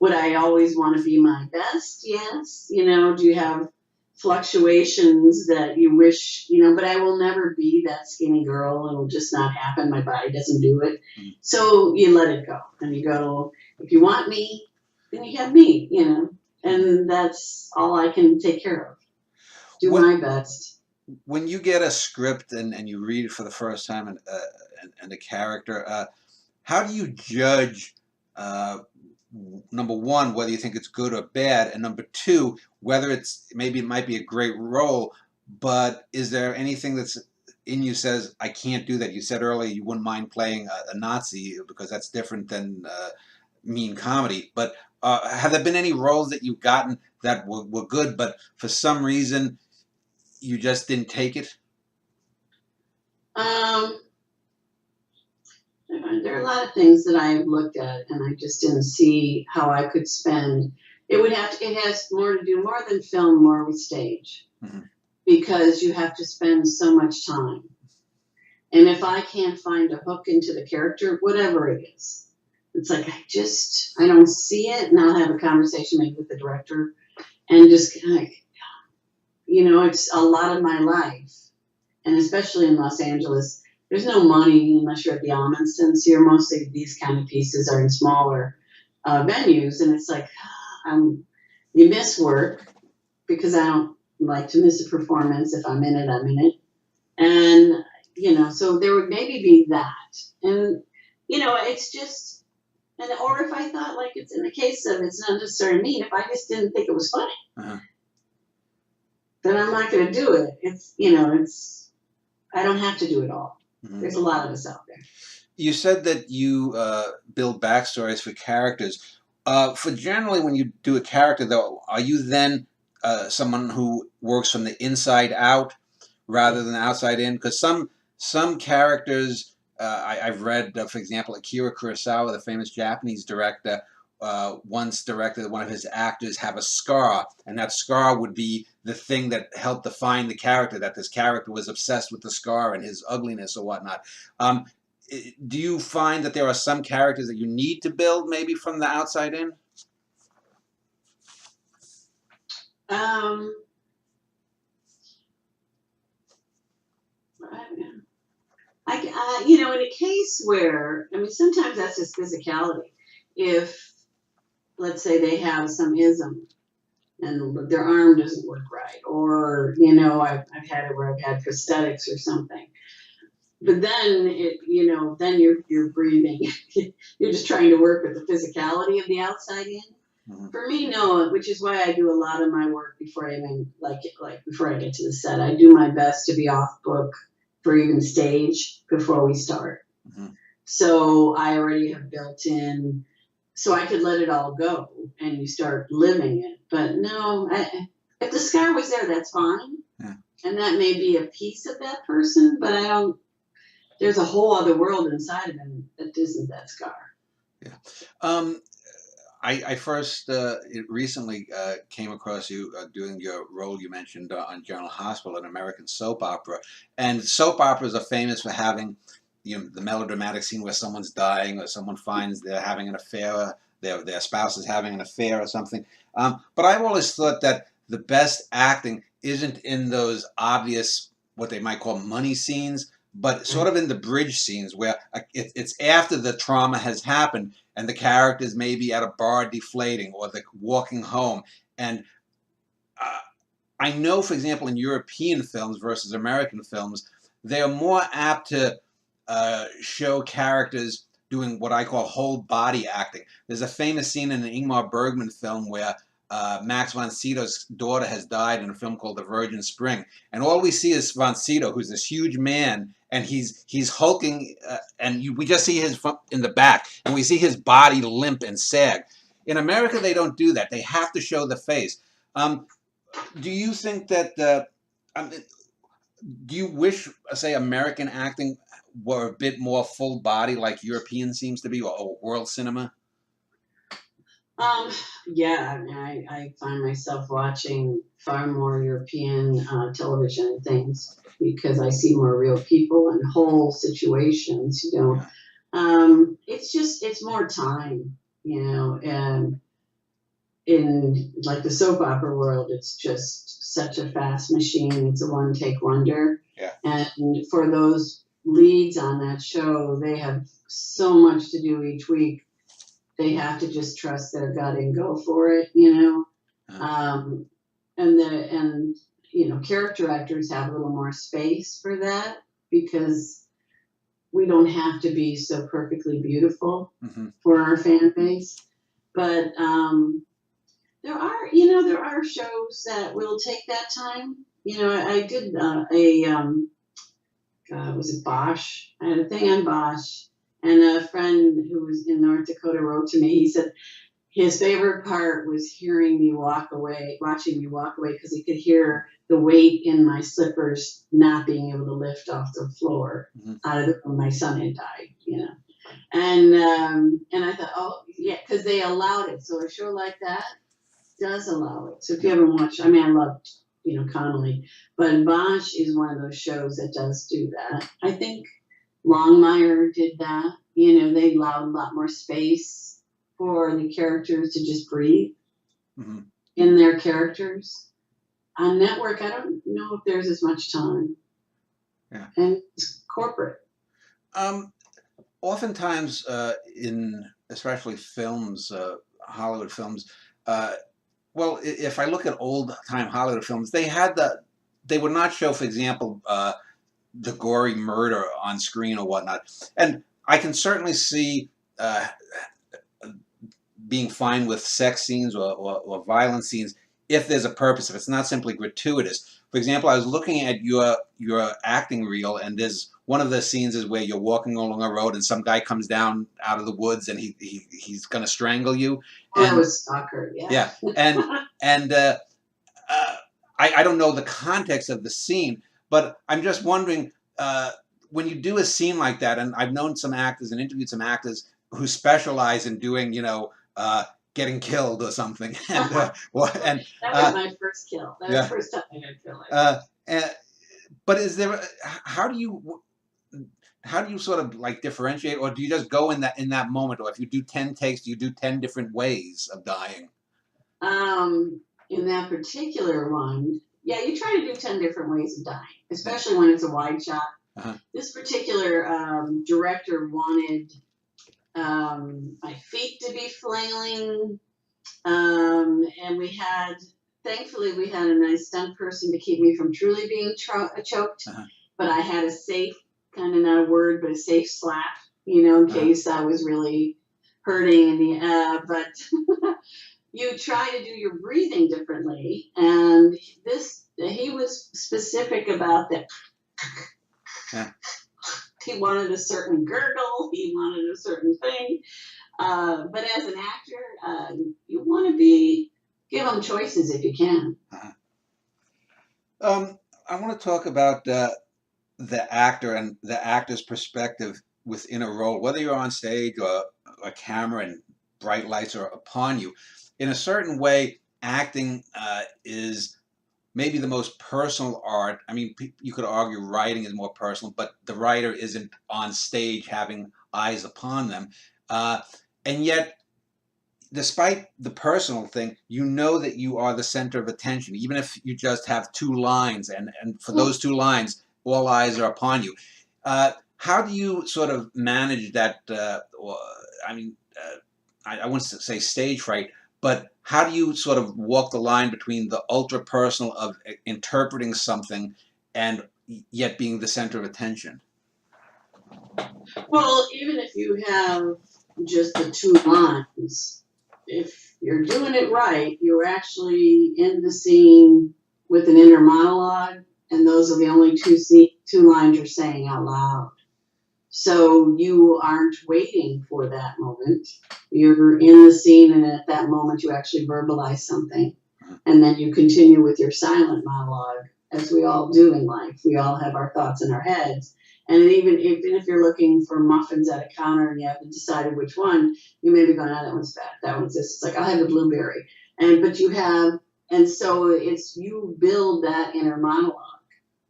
Would I always want to be my best? Yes. You know, do you have fluctuations that you wish, you know, but I will never be that skinny girl. It will just not happen. My body doesn't do it. So you let it go. And you go, if you want me, then you have me, you know, and that's all I can take care of. Do my best. When you get a script and you read it for the first time and a character, how do you judge, number one, whether you think it's good or bad, and number two, whether maybe it might be a great role, but is there anything that's in you says, I can't do that? You said earlier you wouldn't mind playing a Nazi because that's different than mean comedy, but have there been any roles that you've gotten that were good, but for some reason you just didn't take it? There are a lot of things that I have looked at, and I just didn't see how I could spend It would have to, it has more to do more than film, more with stage, because you have to spend so much time. And if I can't find a hook into the character, whatever it is, it's like I don't see it, and I'll have a conversation maybe with the director, and just kind of, it's a lot of my life, and especially in Los Angeles, there's no money unless you're at the Almonstons here. Mostly these kind of pieces are in smaller venues, and it's like you miss work because I don't like to miss a performance. If I'm in it, I'm in it, and so there would maybe be that, and it's just, or if I thought, like, it's in the case of, it's not necessarily mean, if I just didn't think it was funny, then I'm not going to do it. It's I don't have to do it all. There's a lot of us out there. You said that you build backstories for characters. For generally, when you do a character, though, are you then someone who works from the inside out rather than outside in? Because some characters, I've read, for example, Akira Kurosawa, the famous Japanese director, once directed one of his actors have a scar, and that scar would be the thing that helped define the character, that this character was obsessed with the scar and his ugliness or whatnot. Do you find that there are some characters that you need to build maybe from the outside in? In a case where, sometimes that's just physicality. If, let's say, they have some ism and their arm doesn't work right, or I've had it where I've had prosthetics or something. But then then you're breathing. You're just trying to work with the physicality of the outside in. For me, no, which is why I do a lot of my work before I even before I get to the set. I do my best to be off book for even stage before we start. So I already have built in, so I could let it all go and you start living it. But no, if the scar was there, that's fine. And that may be a piece of that person, but there's a whole other world inside of him that isn't that scar. I first recently came across you doing your role you mentioned on General Hospital, an American soap opera. And soap operas are famous for having the melodramatic scene where someone's dying or someone finds they're having an affair, their spouse is having an affair or something. But I've always thought that the best acting isn't in those obvious, what they might call money scenes, but sort of in the bridge scenes where it's after the trauma has happened and the characters may be at a bar deflating or they're walking home. And I know, for example, in European films versus American films, they are more apt to show characters doing what I call whole body acting. There's a famous scene in an Ingmar Bergman film where Max von Sydow's daughter has died in a film called The Virgin Spring. And all we see is von Sydow, who's this huge man, and he's hulking, and we just see his in the back, and we see his body limp and sag. In America, they don't do that. They have to show the face. Do you think that, do you wish, say, American acting were a bit more full body like European seems to be, or world cinema? Yeah, I find myself watching far more European television and things because I see more real people and whole situations, it's more time, and in like the soap opera world, it's just such a fast machine. It's a one-take wonder. And for those leads on that show, they have so much to do each week. They have to just trust their gut and go for it, and character actors have a little more space for that because we don't have to be so perfectly beautiful for our fan base. But there are shows that will take that time. I did was it Bosch? I had a thing on Bosch. And a friend who was in North Dakota wrote to me. He said his favorite part was watching me walk away, because he could hear the weight in my slippers not being able to lift off the floor out of when my son had died, And I thought, oh yeah, because they allowed it. So a show like that, does allow it. So if you haven't watched, I mean, I loved, Connolly, but Bosch is one of those shows that does do that. I think Longmire did that. They allowed a lot more space for the characters to just breathe in their characters. On network, I don't know if there's as much time. Yeah. And it's corporate. Oftentimes, in especially films, Hollywood films, well, if I look at old-time Hollywood films, they would not show, for example, the gory murder on screen or whatnot. And I can certainly see being fine with sex scenes or violent scenes if there's a purpose, if it's not simply gratuitous. For example, I was looking at your acting reel, and there's one of the scenes is where you're walking along a road and some guy comes down out of the woods and he's going to strangle you. And, that was Stalker, yeah. Yeah, and I don't know the context of the scene, but I'm just wondering, when you do a scene like that, and I've known some actors and interviewed some actors who specialize in doing, getting killed or something. And, that was my first kill. That was the first time I got killed. But is there? How do you sort of like differentiate, or do you just go in that moment, or if you do 10 takes, do you do 10 different ways of dying? In that particular one, yeah, you try to do 10 different ways of dying, especially when it's a wide shot. This particular director wanted my feet to be flailing, and thankfully we had a nice stunt person to keep me from truly being choked, but I had a safe, kind of not a word, but a safe slap, in case I was really hurting. But you try to do your breathing differently, and he was specific about that. He wanted a certain gurgle. He wanted a certain thing. But as an actor, you want to give them choices if you can. I want to talk about the actor and the actor's perspective within a role, whether you're on stage or a camera and bright lights are upon you. In a certain way, acting is maybe the most personal art. I mean, you could argue writing is more personal, but the writer isn't on stage having eyes upon them. And yet, despite the personal thing, you know that you are the center of attention, even if you just have 2 lines, and for those 2 lines, all eyes are upon you. How do you sort of manage that? I wouldn't say stage fright, but how do you sort of walk the line between the ultra personal of interpreting something and yet being the center of attention? Well, even if you have just the 2 lines, if you're doing it right, you're actually in the scene with an inner monologue, and those are the only 2 lines you're saying out loud. So you aren't waiting for that moment. You're in the scene, and at that moment you actually verbalize something. And then you continue with your silent monologue, as we all do in life. We all have our thoughts in our heads. And even if you're looking for muffins at a counter and you haven't decided which one, you may be going, oh, that one's bad. That one's this. It's like, I'll have a blueberry. And so you build that inner monologue,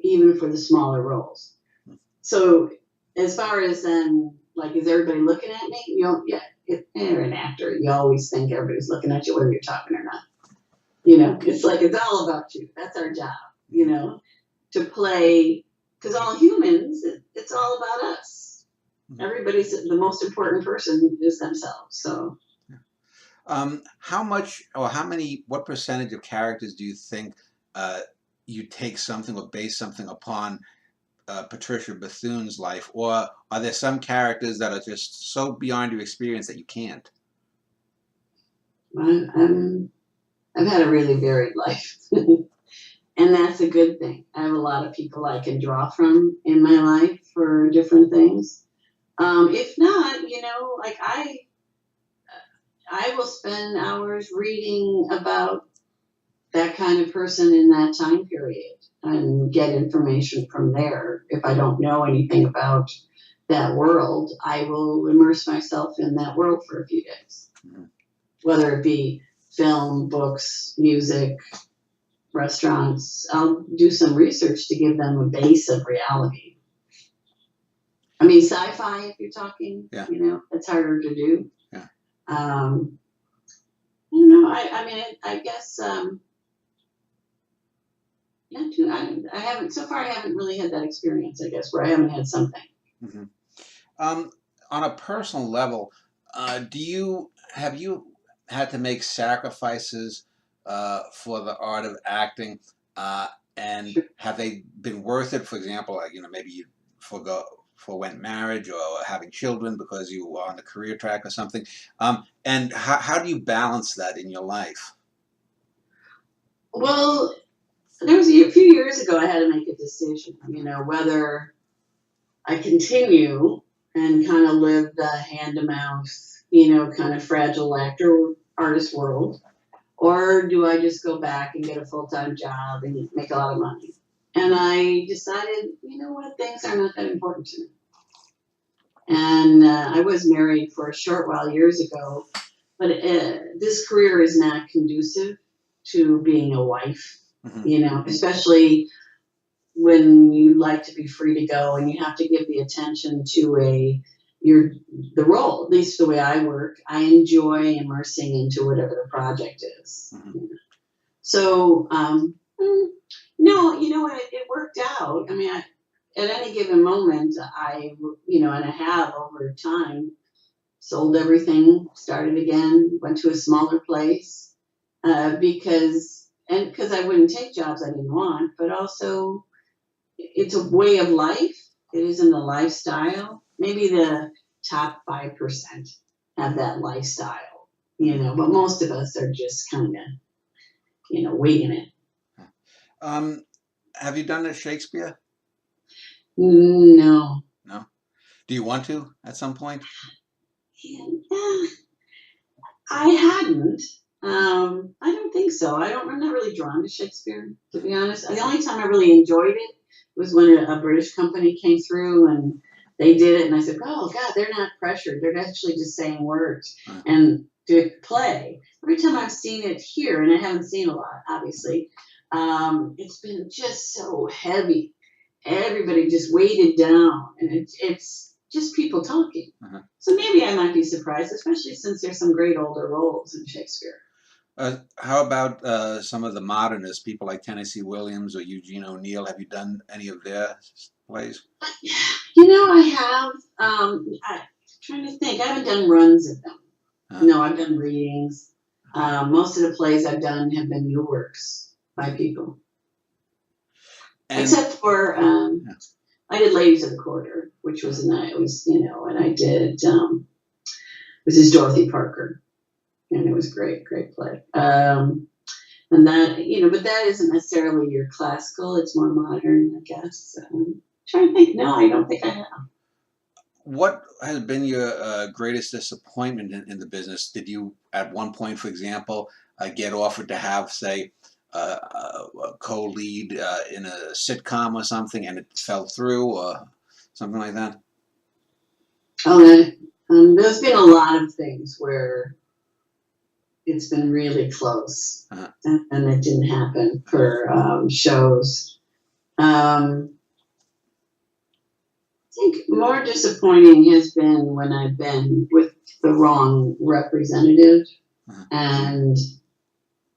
even for the smaller roles. So as far as then, like, is everybody looking at me? If you're an actor, you always think everybody's looking at you, whether you're talking or not. It's like, it's all about you. That's our job, to play, because all humans, it's all about us. Everybody's, the most important person is themselves. So, how much or what percentage of characters do you think you take something or base something upon Patricia Bethune's life, or are there some characters that are just so beyond your experience that you can't? I've had a really varied life, and that's a good thing. I have a lot of people I can draw from in my life for different things. If not, like I will spend hours reading about that kind of person in that time period and get information from there. If I don't know anything about that world, I will immerse myself in that world for a few days. Whether it be film, books, music, restaurants. I'll do some research to give them a base of reality. I mean, sci-fi, if you're talking, Yeah. it's harder to do. Yeah. I guess, I haven't, so far I haven't really had that experience, I guess, where I haven't had something. Mm-hmm. On a personal level, have you had to make sacrifices for the art of acting, and have they been worth it? For example, maybe you forwent marriage or having children because you were on the career track or something. And how do you balance that in your life? Well, there was a few years ago I had to make a decision, whether I continue and kind of live the hand-to-mouth, kind of fragile actor artist world, or do I just go back and get a full-time job and make a lot of money? And I decided, what, things are not that important to me. And I was married for a short while years ago, but this career is not conducive to being a wife, especially when you like to be free to go and you have to give the attention to the role. At least the way I work, I enjoy immersing into whatever the project is. Mm-hmm. So, no, it worked out. I mean, at any given moment, and I have over time sold everything, started again, went to a smaller place, because I wouldn't take jobs I didn't want, but also it's a way of life. It isn't a lifestyle. Maybe the top 5% have that lifestyle, but most of us are just kind of, winging it. Have you done Shakespeare? No. No. Do you want to at some point? I hadn't. I don't think so. I'm not really drawn to Shakespeare, to be honest. The only time I really enjoyed it was when a British company came through and they did it, and I said, "Oh God, they're not pressured. They're actually just saying words and do play." Every time I've seen it here, and I haven't seen a lot, obviously, it's been just so heavy. Everybody just weighted down, and it's just people talking. So maybe I might be surprised, especially since there's some great older roles in Shakespeare. How about some of the modernists, people like Tennessee Williams or Eugene O'Neill? Have you done any of their plays? I have. I'm trying to think. I haven't done runs of them. No, I've done readings. Most of the plays I've done have been new works by people. Except for, I did Ladies of the Quarter, which was and I did, this is Dorothy Parker. And it was great play. And that, but that isn't necessarily your classical. It's more modern, I guess. Trying to think. No, I don't think I have. What has been your greatest disappointment in the business? Did you, at one point, for example, get offered to have, say, a co-lead in a sitcom or something, and it fell through, or something like that? Oh, there's been a lot of things where it's been really close, and it didn't happen for shows. I think more disappointing has been when I've been with the wrong representative and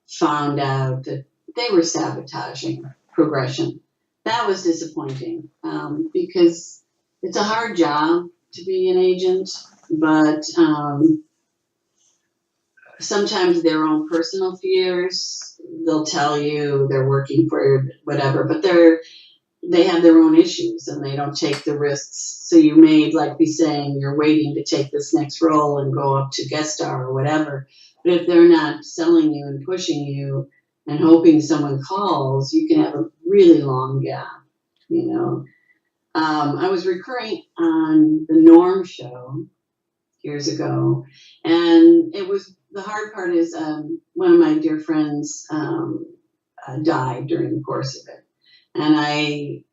found out that they were sabotaging progression. That was disappointing, because it's a hard job to be an agent, but sometimes their own personal fears, they'll tell you they're working for whatever, but they have their own issues and they don't take the risks. So you may be saying you're waiting to take this next role and go up to guest star or whatever. But if they're not selling you and pushing you and hoping someone calls, you can have a really long gap, I was recurring on the Norm show years ago, and the hard part is one of my dear friends died during the course of it. And I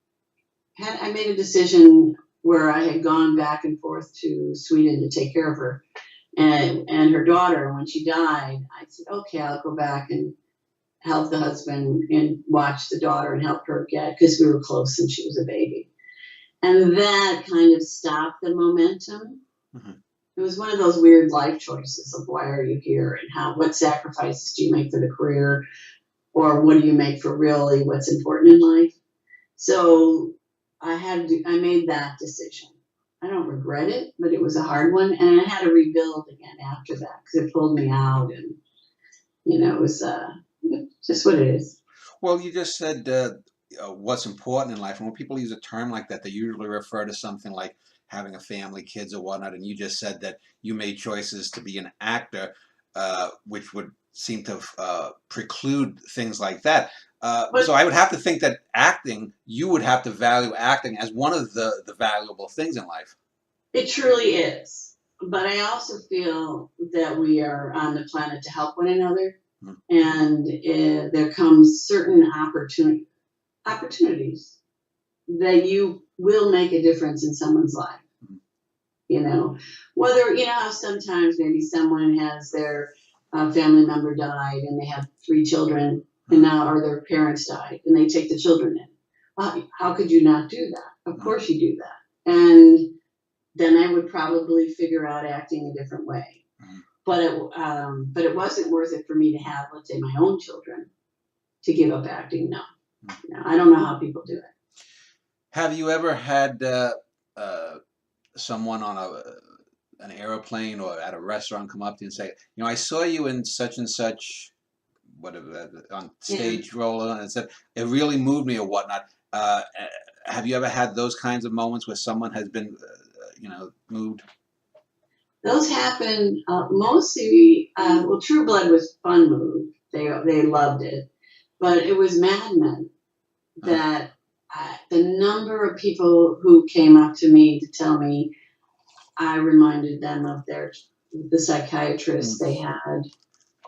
made a decision where I had gone back and forth to Sweden to take care of her. and her daughter, when she died, I said, okay, I'll go back and help the husband and watch the daughter and help her because we were close and she was a baby. And that kind of stopped the momentum. Mm-hmm. It was one of those weird life choices of why are you here and what sacrifices do you make for the career, or what do you make for really what's important in life? So I made that decision. I don't regret it, but it was a hard one, and I had to rebuild again after that because it pulled me out, and it was just what it is. Well, you just said what's important in life, and when people use a term like that, they usually refer to something like having a family, kids, or whatnot. And you just said that you made choices to be an actor, which would seem to preclude things like that. So I would have to think that you would have to value acting as one of the valuable things in life. It truly is. But I also feel that we are on the planet to help one another. Mm-hmm. And there comes certain opportunities that you will make a difference in someone's life. Mm-hmm. Whether, how sometimes maybe someone has their family member died and they have 3 children, and now, or their parents died, and they take the children in. How could you not do that? Of course you do that. And then I would probably figure out acting a different way. Mm-hmm. But it wasn't worth it for me to have, let's say, my own children to give up acting. No. I don't know how people do it. Have you ever had someone on an airplane or at a restaurant come up to you and say, I saw you in such and such, whatever, on stage role, and said it really moved me or whatnot? Have you ever had those kinds of moments where someone has been, moved? Those happen mostly. True Blood was fun movie. They loved it, but it was Mad Men that the number of people who came up to me to tell me I reminded them of the psychiatrist they had,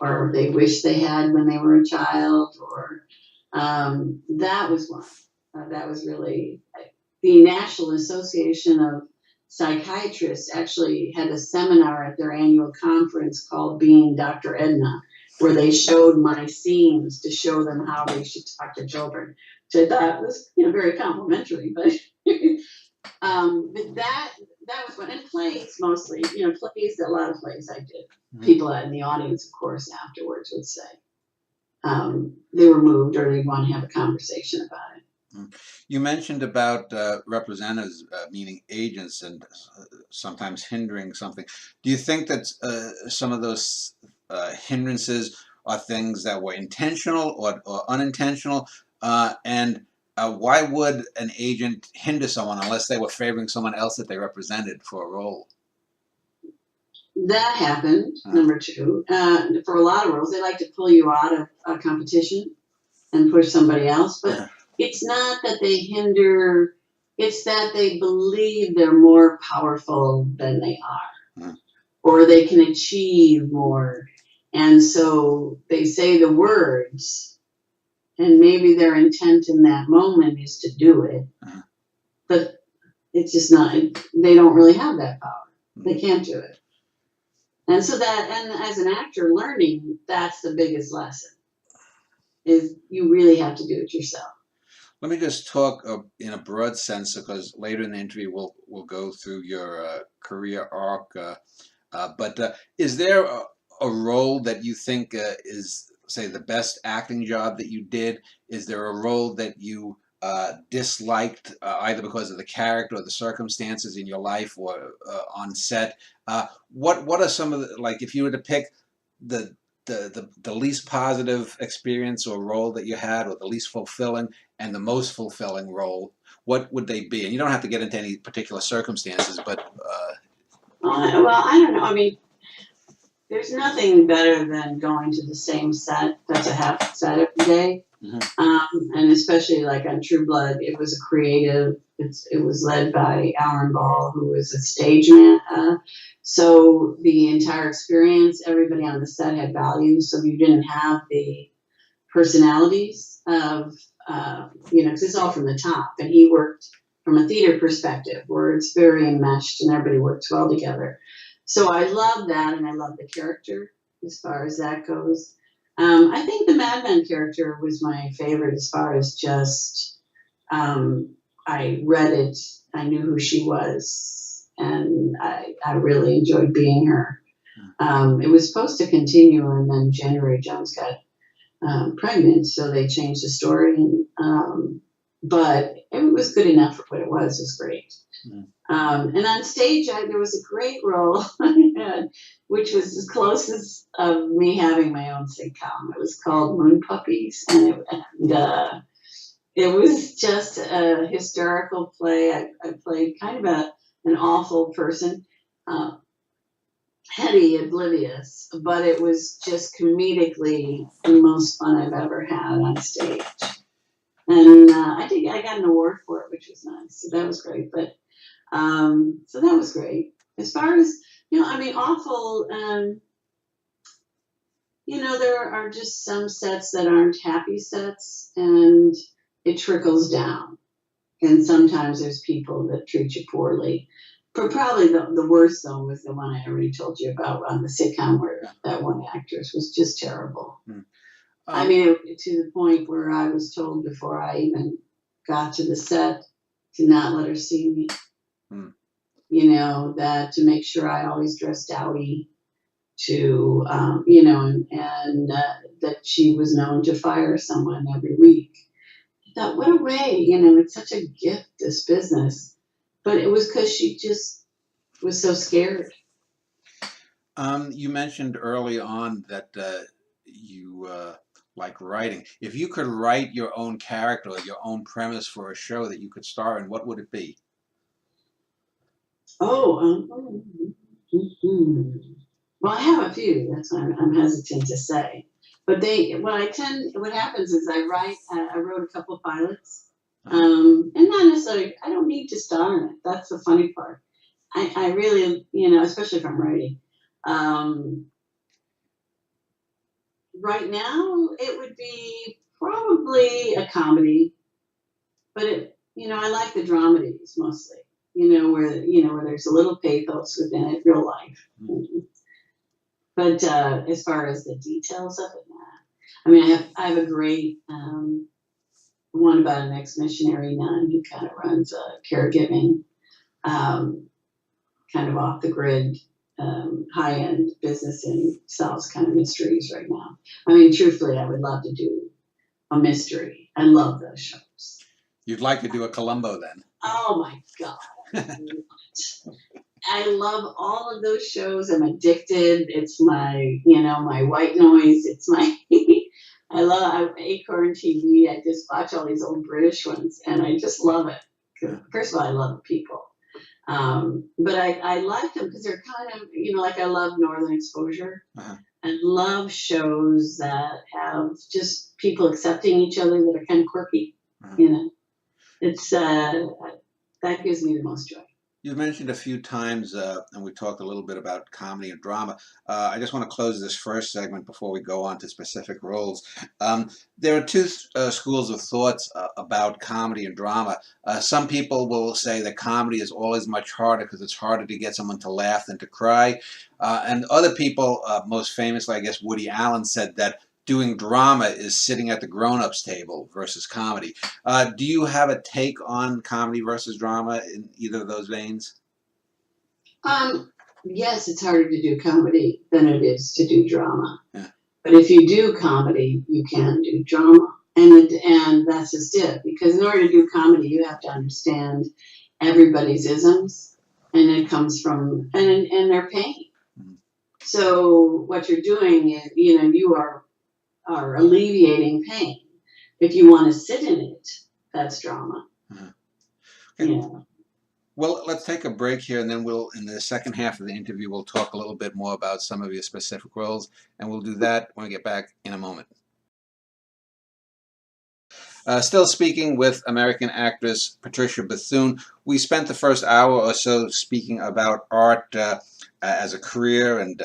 or they wished they had when they were a child, or that was one. That was really the National Association of Psychiatrists actually had a seminar at their annual conference called Being Dr. Edna, where they showed my scenes to show them how they should talk to children, which I thought was very complimentary. But that was one. And plays mostly, plays, a lot of plays I did. Mm-hmm. People in the audience, of course, afterwards would say they were moved or they'd want to have a conversation about it. You mentioned about representatives, meaning agents, and sometimes hindering something. Do you think that some of those hindrances are things that were intentional or unintentional? And why would an agent hinder someone unless they were favoring someone else that they represented for a role? That happened, number 2. For a lot of roles, they like to pull you out of a competition and push somebody else. But it's not that they hinder, it's that they believe they're more powerful than they are. Or they can achieve more. And so they say the words, and maybe their intent in that moment is to do it. But it's just not, they don't really have that power. They can't do it. And so and as an actor learning, that's the biggest lesson, is you really have to do it yourself. Let me just talk in a broad sense, because later in the interview we'll go through your career arc. But is there a role that you think is, say, the best acting job that you did? Is there a role that you disliked, either because of the character or the circumstances in your life or on set? What are some of the, like, if you were to pick the least positive experience or role that you had, or the least fulfilling and the most fulfilling role, what would they be? And you don't have to get into any particular circumstances, but well, I don't know. I mean, there's nothing better than going to the same set that's a half set every day. Mm-hmm. And especially like on True Blood, it was a creative. It was led by Alan Ball, who was a stage man. So the entire experience, everybody on the set had values. So you didn't have the personalities of, because it's all from the top. And he worked from a theater perspective where it's very enmeshed and everybody works well together. So I love that, and I love the character as far as that goes. I think the Mad Men character was my favorite as far as just I read it, I knew who she was, and I really enjoyed being her. It was supposed to continue, and then January Jones got pregnant, so they changed the story. But it was good enough for what it was. It was great. And on stage, there was a great role, which was as close as of me having my own sitcom. It was called Moon Puppies, and it was just a hysterical play. I played kind of an awful person, heady, oblivious, but it was just comedically the most fun I've ever had on stage. And I think I got an award for it, which was nice. So that was great. But so that was great. As far as, I mean, awful, there are just some sets that aren't happy sets, and it trickles down. And sometimes there's people that treat you poorly. But probably the worst, though, was the one I already told you about on the sitcom where that one actress was just terrible. I mean, to the point where I was told before I even got to the set to not let her see me. That to make sure I always dressed dowdy, to, and that she was known to fire someone every week. I thought, what a way, it's such a gift, this business. But it was because she just was so scared. You mentioned early on that you like writing. If you could write your own character or your own premise for a show that you could star in, what would it be? Well, I have a few. That's why I'm hesitant to say. But what happens is I wrote a couple pilots, and not necessarily, I don't need to star in it. That's the funny part. I really, especially if I'm writing. Right now, it would be probably a comedy, but I like the dramedies mostly. Where there's a little pathos within it, real life. But as far as the details of it, I mean, I have a great one about an ex-missionary nun who kind of runs a caregiving, kind of off the grid, high-end business and solves kind of mysteries right now. I mean, truthfully, I would love to do a mystery. I love those shows. You'd like to do a Columbo then? Oh my God. I love all of those shows. I'm addicted. It's my, my white noise. It's my, I love Acorn TV. I just watch all these old British ones, and I just love it. First of all, I love the people. But I like them because they're kind of, like I love Northern Exposure. I love shows that have just people accepting each other that are kind of quirky. It's that gives me the most joy. You've mentioned a few times, and we talked a little bit about comedy and drama. I just want to close this first segment before we go on to specific roles. There are two schools of thoughts about comedy and drama. Some people will say that comedy is always much harder because it's harder to get someone to laugh than to cry. And other people, most famously, I guess Woody Allen, said that doing drama is sitting at the grown-ups table versus comedy. Do you have a take on comedy versus drama in either of those veins? Yes, it's harder to do comedy than it is to do drama. Yeah. But if you do comedy, you can do drama. And that's just it. Because in order to do comedy, you have to understand everybody's isms. And it comes from, and their pain. So what you're doing is, you are alleviating pain. If you want to sit in it, that's drama. Okay. Well, let's take a break here, and then in the second half of the interview, we'll talk a little bit more about some of your specific roles, and we'll do that when we get back in a moment. Still speaking with American actress Patricia Bethune. We spent the first hour or so speaking about art as a career and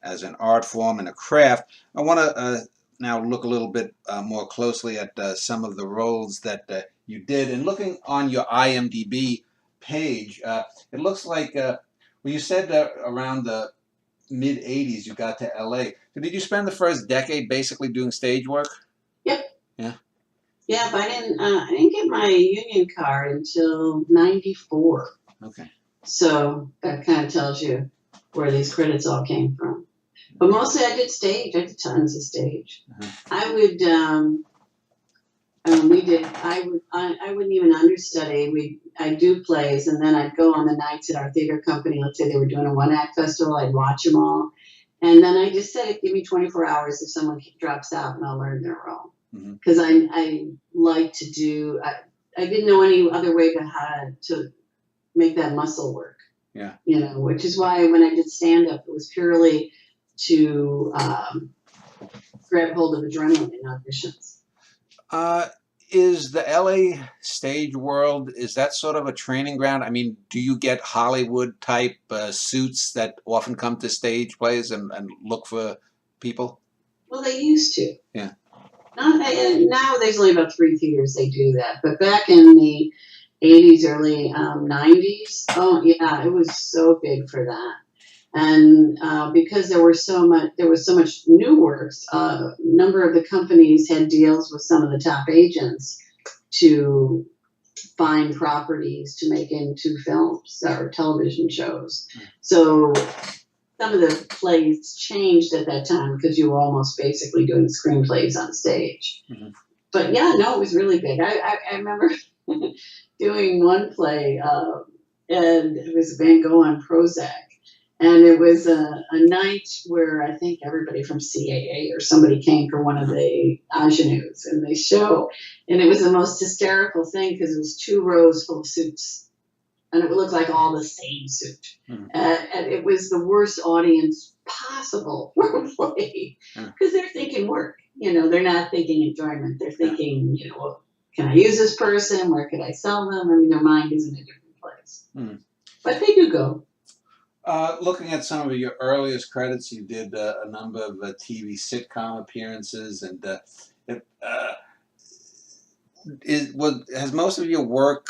as an art form and a craft. I want to now look a little bit more closely at some of the roles that you did. And looking on your IMDb page, it looks like Well, you said that around the mid '80s you got to LA. So did you spend the first decade basically doing stage work? Yep. Yeah. Yeah, but I didn't get my union card until '94. Okay. So that kind of tells you where these credits all came from. But mostly I did stage. I did tons of stage. I would I wouldn't even understudy. I'd do plays, and then I'd go on the nights at our theater company. Let's say they were doing a one-act festival, I'd watch them all. And then I just said, give me 24 hours if someone drops out, and I'll learn their role. Because I like to do, I didn't know any other way to make that muscle work. Yeah. You know, which is why when I did stand-up, it was purely to grab hold of adrenaline in auditions. Is the LA stage world, is that sort of a training ground? I mean, do you get Hollywood type suits that often come to stage plays and look for people? Well, they used to. Yeah. Now there's only about 3 theaters they do that. But back in the 80s, early 90s, oh yeah, it was so big for that. And because there was so much new works, a number of the companies had deals with some of the top agents to find properties to make into films or television shows. So some of the plays changed at that time because you were almost basically doing screenplays on stage. But yeah, no, it was really big. I remember doing one play, and it was Van Gogh on Prozac. And it was a night where I think everybody from CAA or somebody came for one of the ingenues in the show. And it was the most hysterical thing because it was 2 rows full of suits. And it would look like all the same suit. And it was the worst audience possible for a play because they're thinking work. You know, they're not thinking enjoyment. They're thinking, you know, well, can I use this person? Where could I sell them? I mean, their mind is in a different place. But they do go. Looking at some of your earliest credits, you did a number of TV sitcom appearances, and has most of your work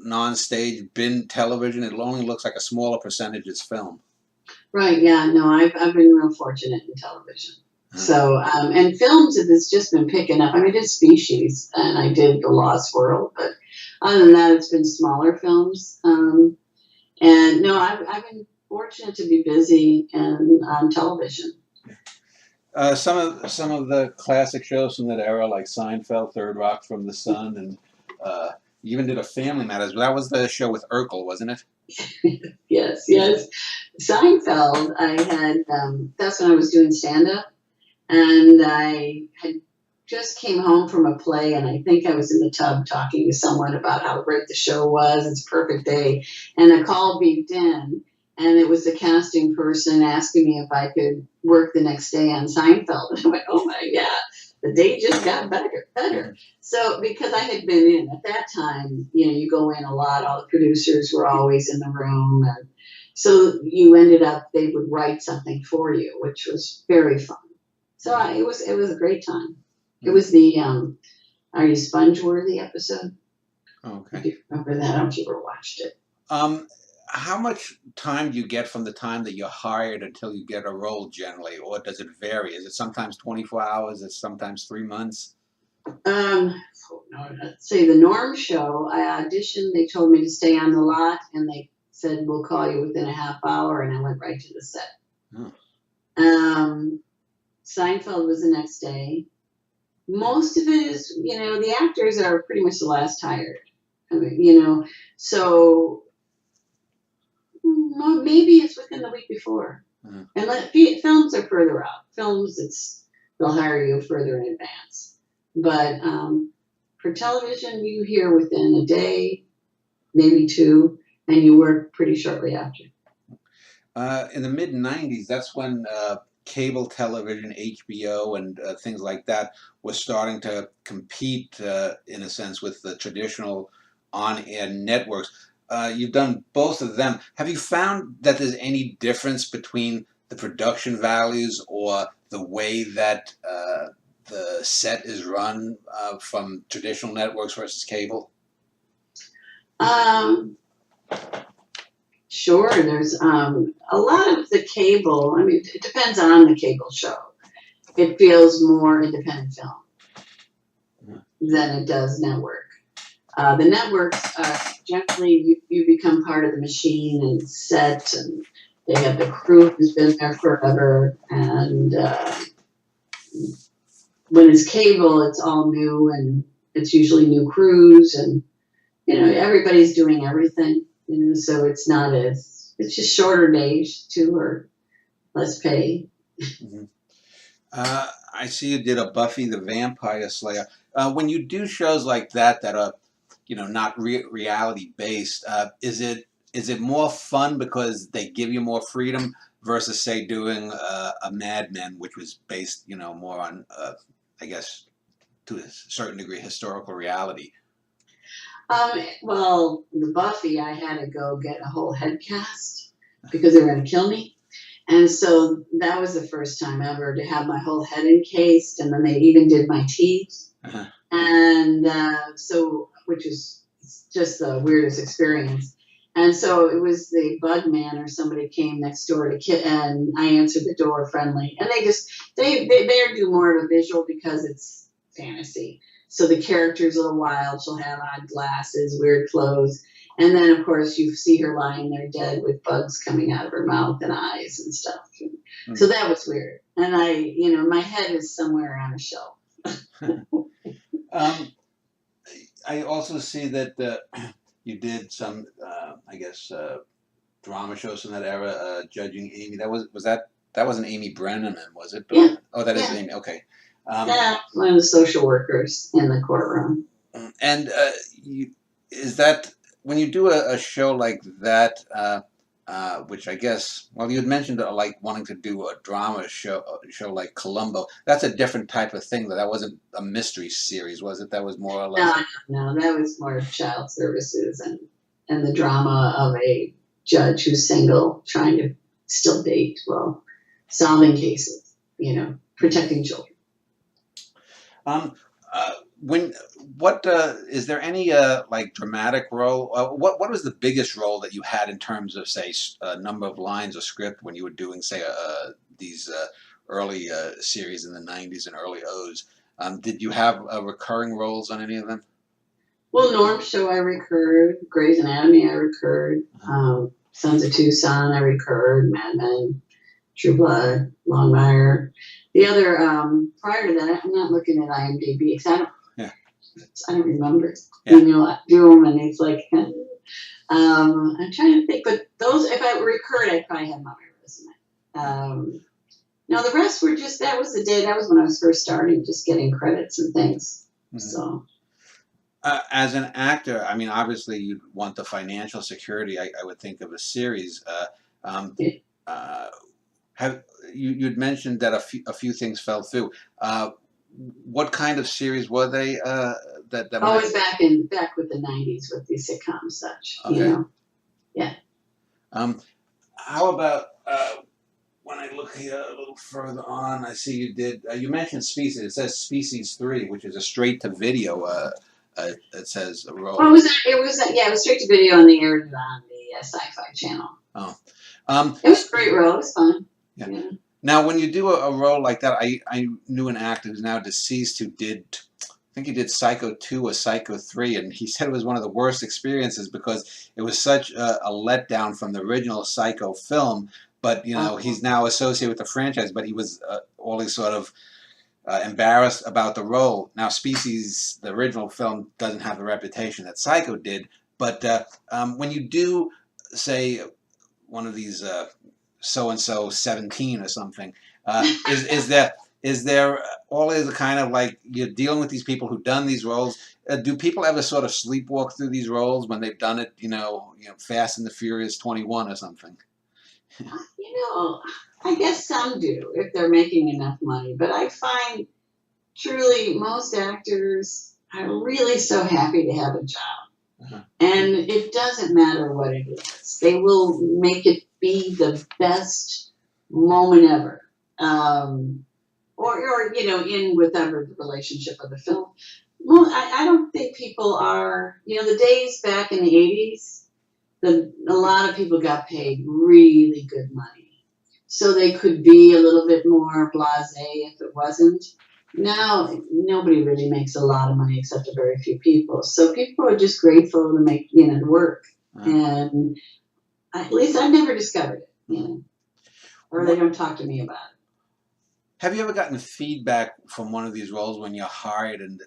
non-stage been television? It only looks like a smaller percentage is film. Right. Yeah. No, I've been real fortunate in television. So and films, it's just been picking up. I mean, I did Species and I did The Lost World, but other than that, it's been smaller films. And no, I've been fortunate to be busy and on television. Some of the classic shows from that era, like Seinfeld, Third Rock from the Sun, and you even did a Family Matters. But that was the show with Urkel, wasn't it? Yes. Seinfeld, I had, that's when I was doing stand-up, and I had just came home from a play, and I think I was in the tub talking to someone about how great the show was. It's a perfect day. And a call beeped in, and it was the casting person asking me if I could work the next day on Seinfeld. And I went, oh my God, the day just got better. So because I had been in at that time, you know, you go in a lot, all the producers were always in the room. And so you ended up, they would write something for you, which was very fun. So it was a great time. It was the Are You Sponge-Worthy episode. Okay. If you remember that, I don't know if you ever watched it. How much time do you get from the time that you're hired until you get a role generally, or does it vary? Is it sometimes 24 hours? Is it sometimes 3 months? Let's say the Norm show, I auditioned, they told me to stay on the lot, and they said, we'll call you within a half hour, and I went right to the set. Seinfeld was the next day. Most of it is, you know, the actors are pretty much the last hired. I mean, you know, so maybe it's within the week before. And films are further out. Films, they'll hire you further in advance. But for television, you hear within a day, maybe 2, and you work pretty shortly after. In the mid-'90s, that's when cable television, HBO, and things like that was starting to compete, in a sense, with the traditional on-air networks. You've done both of them. Have you found that there's any difference between the production values or the way that the set is run from traditional networks versus cable? Sure, there's a lot of the cable. I mean, it depends on the cable show. It feels more independent film than it does network. The networks generally you become part of the machine and set, and they have the crew who's been there forever. And when it's cable, it's all new, and it's usually new crews, and everybody's doing everything. So it's not as it's just shorter days too, or less pay. Mm-hmm. I see you did a Buffy the Vampire Slayer. When you do shows like that are, not reality based, is it more fun because they give you more freedom versus say doing a Mad Men, which was based, more on, I guess, to a certain degree, historical reality? Well, the Buffy, I had to go get a whole head cast because they were going to kill me. And so that was the first time ever to have my whole head encased, and then they even did my teeth. Uh-huh. And which is just the weirdest experience. And so it was the bug man or somebody came next door and I answered the door friendly. And they do more of a visual because it's fantasy. So the character's a little wild. She'll have odd glasses, weird clothes. And then, of course, you see her lying there dead with bugs coming out of her mouth and eyes and stuff. Mm-hmm. So that was weird. And my head is somewhere on a shelf. I also see that you did some, I guess, drama shows in that era, judging Amy. That wasn't Amy Brennan, was it? Yeah. Oh, that is Amy. Okay. One of the social workers in the courtroom. And is that when you do a show like that, which I guess, well, you had mentioned like wanting to do a drama show like Columbo. That's a different type of thing. That wasn't a mystery series, was it? That was more or less. No, that was more child services and the drama of a judge who's single trying to still date while solving cases, protecting children. Is there any like dramatic role? What was the biggest role that you had in terms of say a number of lines of script when you were doing say these early series in the 90s and early O's? Did you have recurring roles on any of them? Well, Norm's show I recurred, Grey's Anatomy I recurred, Sons of Tucson I recurred, Mad Men, True Blood, Longmire. The other prior to that, I'm not looking at IMDb because I don't remember. Yeah. I do them and it's like I'm trying to think, but those if I recurred, I probably had them on my resume. No, the rest were just that was when I was first starting, just getting credits and things. Mm-hmm. So. As an actor, I mean, obviously you'd want the financial security. I would think of a series. You'd mentioned that a few things fell through. What kind of series were they? That always back with the 90s with the sitcom and such. Okay. Yeah. How about when I look here a little further on? I see you did. You mentioned Species. It says Species 3, which is a straight to video. It says a role. Oh, it was straight to video on the air on the Sci-Fi Channel. Oh, it was a great role. It was fun. Yeah. Now, when you do a role like that, I knew an actor who's now deceased who did, I think he did Psycho 2 or Psycho 3, and he said it was one of the worst experiences because it was such a letdown from the original Psycho film. But he's now associated with the franchise, but he was always sort of embarrassed about the role. Now, Species, the original film, doesn't have the reputation that Psycho did. But when you do, say, one of these so-and-so 17 or something, is there always a kind of like you're dealing with these people who've done these roles? Do people ever sort of sleepwalk through these roles when they've done it, Fast and the Furious 21 or something? I guess some do if they're making enough money. But I find truly most actors are really so happy to have a job. Uh-huh. And it doesn't matter what it is. They will make it be the best moment ever. Or in whatever the relationship of the film. Well, I don't think people are, the days back in the 80s, a lot of people got paid really good money, so they could be a little bit more blasé if it wasn't. Now nobody really makes a lot of money except a very few people, so people are just grateful to make work, and at least I've never discovered it, or they don't talk to me about it. Have you ever gotten feedback from one of these roles when you're hired, and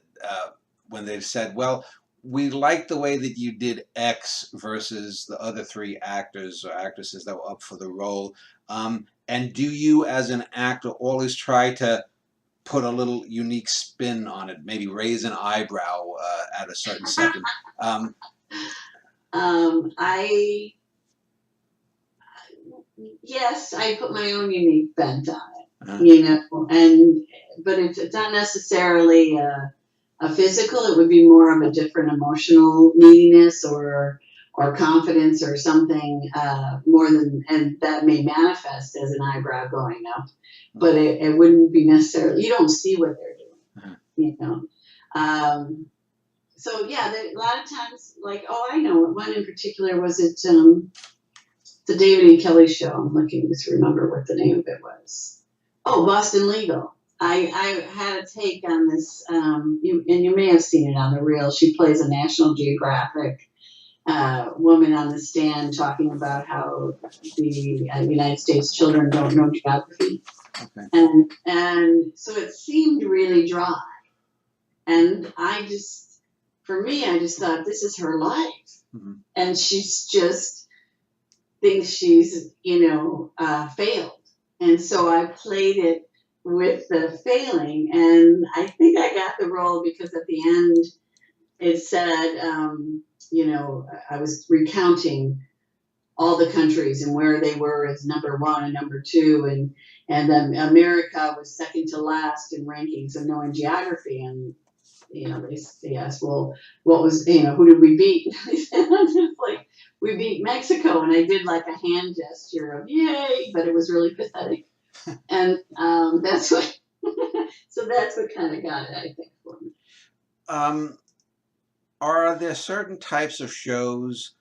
when they've said, well, we like the way that you did X versus the other 3 actors or actresses that were up for the role? And do you, as an actor, always try to put a little unique spin on it, maybe raise an eyebrow at a certain second? Yes, I put my own unique bent on it, but it's not necessarily a physical. It would be more of a different emotional neediness or confidence or something more than, and that may manifest as an eyebrow going up, but it wouldn't be necessarily, you don't see what they're doing, so yeah, a lot of times, like, I know one in particular, was it the David E. Kelly show. I'm looking to remember what the name of it was. Oh, Boston Legal. I had a take on this, and you may have seen it on the reel. She plays a National Geographic woman on the stand talking about how the United States children don't know geography. Okay. And so it seemed really dry. And I just thought, this is her life. Mm-hmm. And she's just thinks she's, failed. And so I played it with the failing. And I think I got the role because at the end it said, I was recounting all the countries and where they were as number 1 and number 2. And then America was second to last in rankings of knowing geography. And they asked, well, what was, who did we beat? I'm just like, we beat Mexico. And I did like a hand gesture of yay, but it was really pathetic. And that's what, so that's what kind of got it, I think, for me. Are there certain types of shows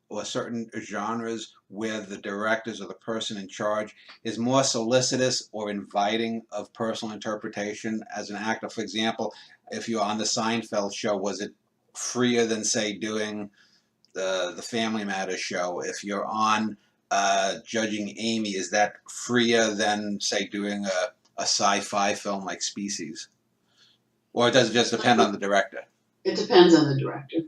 or certain genres where the directors or the person in charge is more solicitous or inviting of personal interpretation as an actor? For example, if you're on the Seinfeld show, was it freer than, say, doing the Family Matters show? If you're on Judging Amy, is that freer than, say, doing a sci-fi film like Species? Or does it just depend on the director? It depends on the director.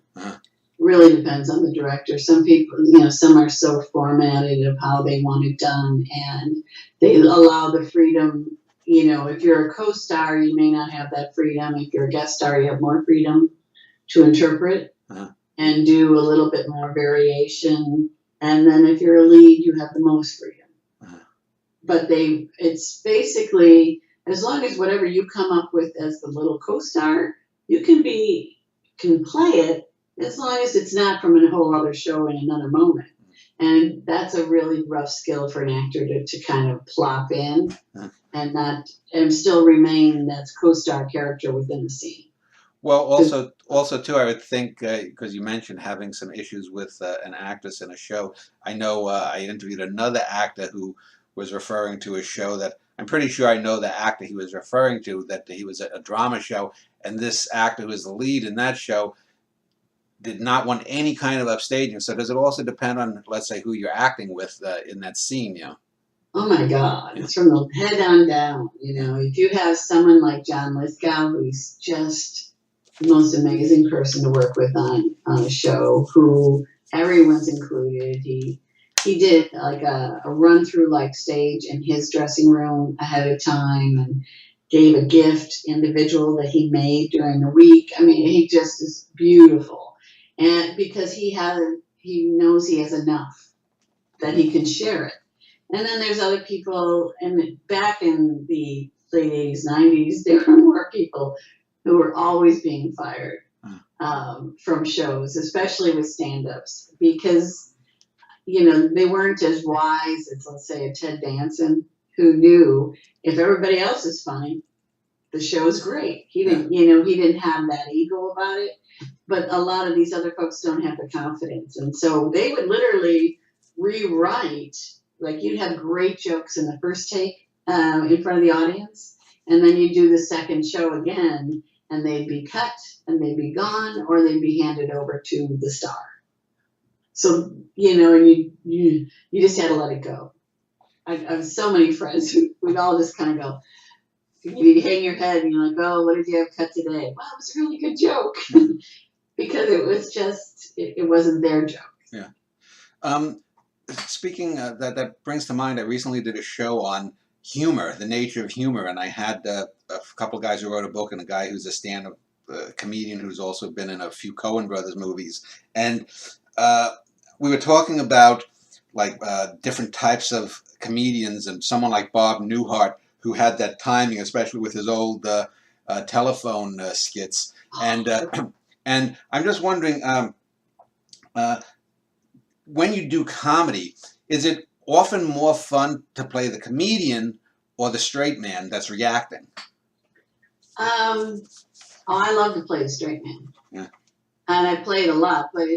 Really depends on the director. Some people, some are so formatted of how they want it done, and they allow the freedom. If you're a co-star, you may not have that freedom. If you're a guest star, you have more freedom to interpret and do a little bit more variation. And then if you're a lead, you have the most freedom. But it's basically, as long as whatever you come up with as the little co-star, you can play it, as long as it's not from a whole other show in another moment. And that's a really rough skill for an actor to kind of plop in and still remain that co-star character within the scene. Well, also too, I would think, because you mentioned having some issues with an actress in a show. I know I interviewed another actor who was referring to a show that I'm pretty sure I know the actor he was referring to, that he was a drama show, and this actor who was the lead in that show did not want any kind of upstaging. So does it also depend on, let's say, who you're acting with in that scene? Oh my God, it's from the head on down. If you have someone like John Lithgow, who's just the most amazing person to work with on a show, who everyone's included. He did like a run through like stage in his dressing room ahead of time, and gave a gift individual that he made during the week. I mean, he just is beautiful. And because he knows he has enough that he can share it. And then there's other people, and back in the late 80s, 90s, there were more people who were always being fired from shows, especially with stand-ups, because, they weren't as wise as, let's say, a Ted Danson, who knew if everybody else is funny, the show's great. He didn't, he didn't have that ego about it. but a lot of these other folks don't have the confidence. And so they would literally rewrite, like you'd have great jokes in the first take in front of the audience, and then you do the second show again, and they'd be cut, and they'd be gone, or they'd be handed over to the star. So, and you just had to let it go. I have so many friends who we'd all just kind of go, you'd hang your head and you're like, oh, what did you have cut today? Well, it was a really good joke. Because it was just, it wasn't their joke. Yeah. Speaking that brings to mind, I recently did a show on humor, the nature of humor, and I had a couple of guys who wrote a book and a guy who's a stand-up comedian who's also been in a few Coen Brothers movies, and we were talking about like different types of comedians, and someone like Bob Newhart who had that timing, especially with his old telephone skits, and and I'm just wondering, when you do comedy, is it often more fun to play the comedian or the straight man that's reacting? I love to play the straight man. Yeah. And I played a lot, but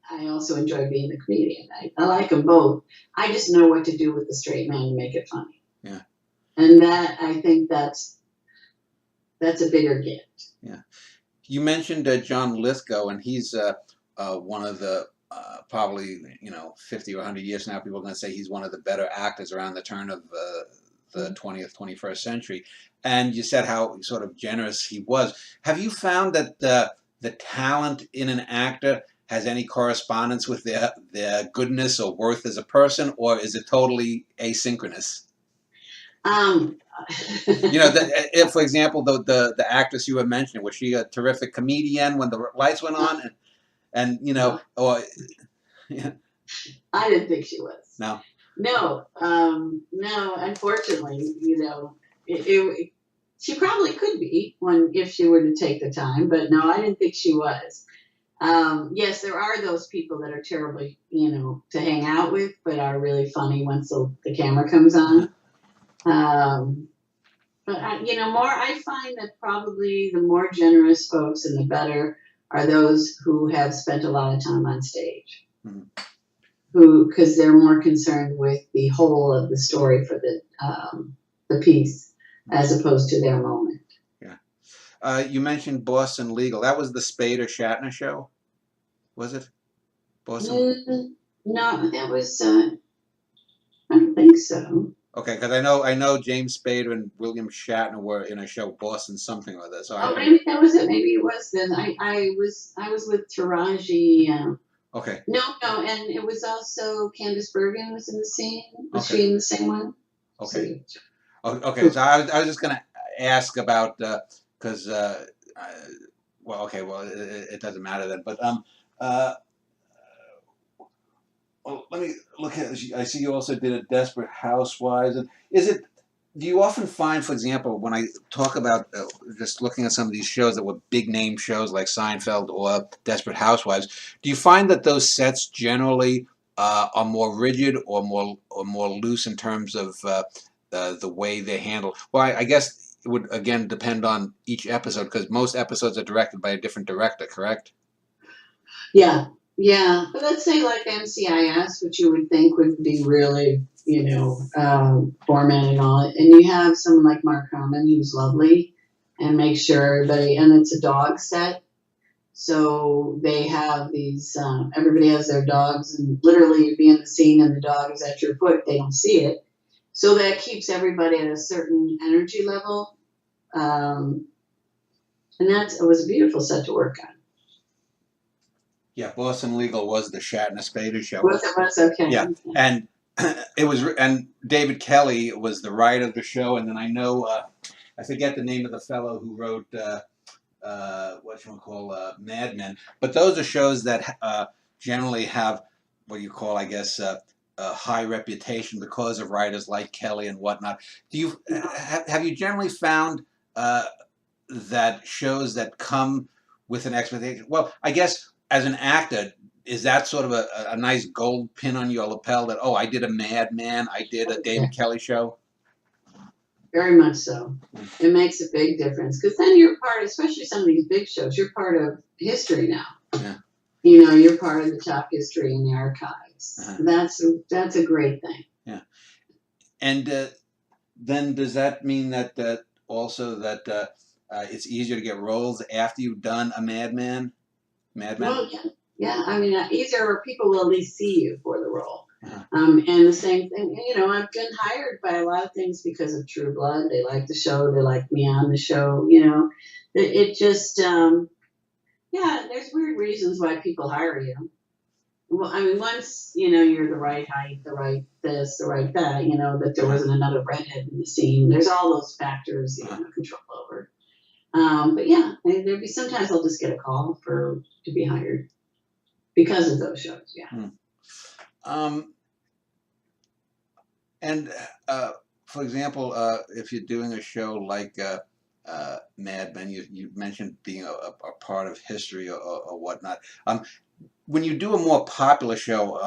I also enjoy being the comedian. I like them both. I just know what to do with the straight man to make it funny. Yeah. And that, I think that's a bigger gift. Yeah. You mentioned John Lithgow, and he's one of the probably 50 or 100 years now, people are going to say he's one of the better actors around the turn of the 20th, 21st century. And you said how sort of generous he was. Have you found that the talent in an actor has any correspondence with their goodness or worth as a person, or is it totally asynchronous? If, for example, the actress you were mentioning, was she a terrific comedian when the lights went on? And or yeah. I didn't think she was. No. No. No. Unfortunately, she probably could be if she were to take the time, but no, I didn't think she was. Yes, there are those people that are terribly, to hang out with, but are really funny once the camera comes on. But I find that probably the more generous folks and the better are those who have spent a lot of time on stage, because they're more concerned with the whole of the story for the piece as opposed to their moment. Yeah. You mentioned Boston Legal. That was the Spader Shatner show, was it? Boston. No, that was. I don't think so. Okay, because I know James Spader and William Shatner were in a show, Boston something or other. So maybe that was it. Maybe it was then. I was with Taraji. Okay. No, and it was also Candice Bergen was in the scene. Was Okay. she in the same one? Okay. Okay. So I was just going to ask about because it doesn't matter then. But well, let me look at this. I see you also did a Desperate Housewives. And do you often find, for example, when I talk about just looking at some of these shows that were big name shows like Seinfeld or Desperate Housewives, do you find that those sets generally are more rigid or more loose in terms of the way they handle? Well, I guess it would again depend on each episode, because most episodes are directed by a different director, correct? Yeah. Yeah, but let's say like NCIS, which you would think would be really, formatted and all. And you have someone like Mark Harmon, who's lovely, and make sure everybody, and it's a dog set. So they have these, everybody has their dogs, and literally you'd be in the scene and the dog is at your foot. They don't see it. So that keeps everybody at a certain energy level. And it was a beautiful set to work on. Yeah, Boston Legal was the Shatner Spader show. Was okay. Yeah, and it was, and David Kelly was the writer of the show, and then I know I forget the name of the fellow who wrote Mad Men, but those are shows that generally have what you call, I guess, a high reputation because of writers like Kelly and whatnot. Do you have you generally found that shows that come with an expectation? Well, I guess. As an actor, is that sort of a nice gold pin on your lapel that, oh, I did a Mad Men, I did a David Kelly show? very much so. It makes a big difference because then you're part, especially some of these big shows, you're part of history now. Yeah. You know, you're part of the top history in the archives. Uh-huh. That's a great thing. Yeah. And then does that mean that also that it's easier to get roles after you've done a Madman? Well, yeah. I mean, easier people will at least see you for the role. Uh-huh. And the same thing, you know, I've been hired by a lot of things because of True Blood. They like the show. They like me on the show. You know, it just, yeah, there's weird reasons why people hire you. Well, I mean, once, you know, you're the right height, the right this, the right that, you know, that there wasn't another redhead in the scene. There's all those factors you have control over. But yeah, there'd be sometimes I'll just get a call to be hired because of those shows. Yeah. And for example, if you're doing a show like Mad Men, you mentioned being a part of history or whatnot. When you do a more popular show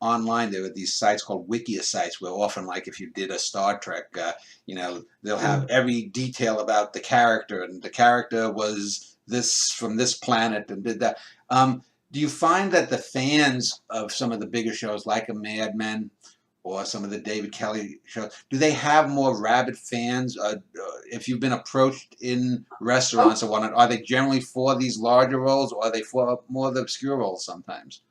online, there are these sites called Wikia sites where often, like if you did a Star Trek, you know, they'll have every detail about the character, and the character was this from this planet and did that. Do you find that the fans of some of the bigger shows like a Mad Men or some of the David Kelly shows, do they have more rabid fans? If you've been approached in restaurants or whatnot, are they generally for these larger roles, or are they for more of the obscure roles sometimes?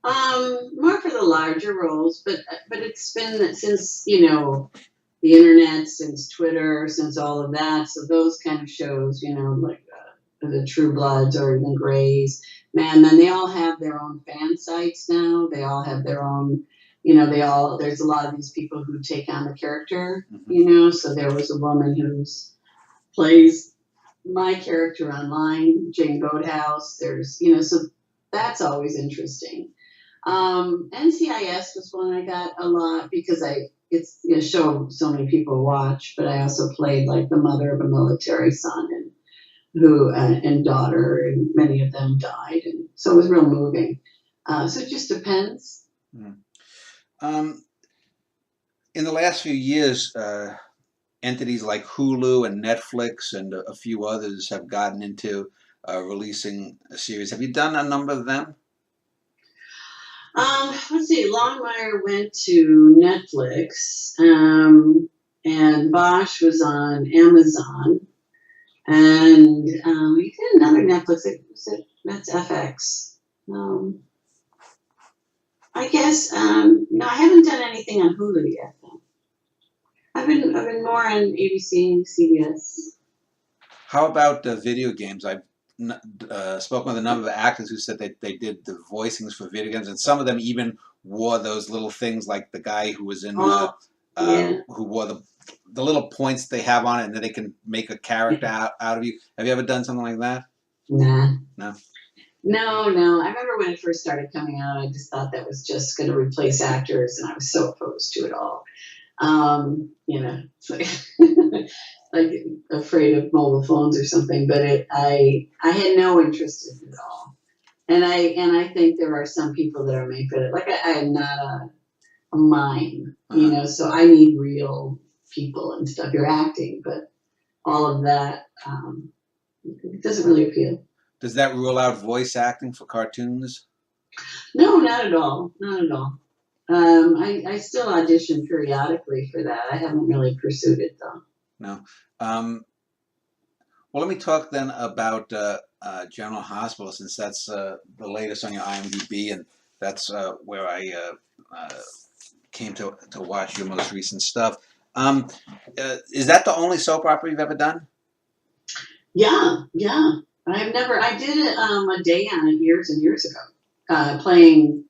More for the larger roles, but it's been since, you know, the internet, since Twitter, since all of that. So those kind of shows, you know, like the True Bloods or even Greys, Man, then they all have their own fan sites now. They all have their own, you know, there's a lot of these people who take on the character, you know. So there was a woman who plays my character online, Jane Boathouse. There's, you know, so that's always interesting. NCIS was one I got a lot because it's a show so many people watch, but I also played like the mother of a military son and daughter, and many of them died, and so it was real moving. So it just depends. In the last few years, entities like Hulu and Netflix and a few others have gotten into releasing a series. Have you done a number of them? Let's see. Longmire went to Netflix, and Bosch was on Amazon, and we did another Netflix. That's FX. I guess no, I haven't done anything on Hulu yet. Though. I've been more on ABC, CBS. How about video games? I've spoken with a number of actors who said that they did the voicings for video games, and some of them even wore those little things, like the guy who was in who wore the little points they have on it, and then they can make a character out of you. Have you ever done something like that? Nah. No. No. I remember when it first started coming out, I just thought that was just going to replace actors, and I was so opposed to it all. You know, it's like, like afraid of mobile phones or something. But I had no interest in it at all. And I think there are some people that are made for it. Like I am not a mime, you know, so I need real people and stuff. You're acting, but all of that it doesn't really appeal. Does that rule out voice acting for cartoons? No, not at all. Not at all. I still audition periodically for that. I haven't really pursued it though. No. Well, let me talk then about General Hospital, since that's the latest on your IMDb, and that's where I came to watch your most recent stuff. Is that the only soap opera you've ever done? Yeah. I did a day on it years and years ago, playing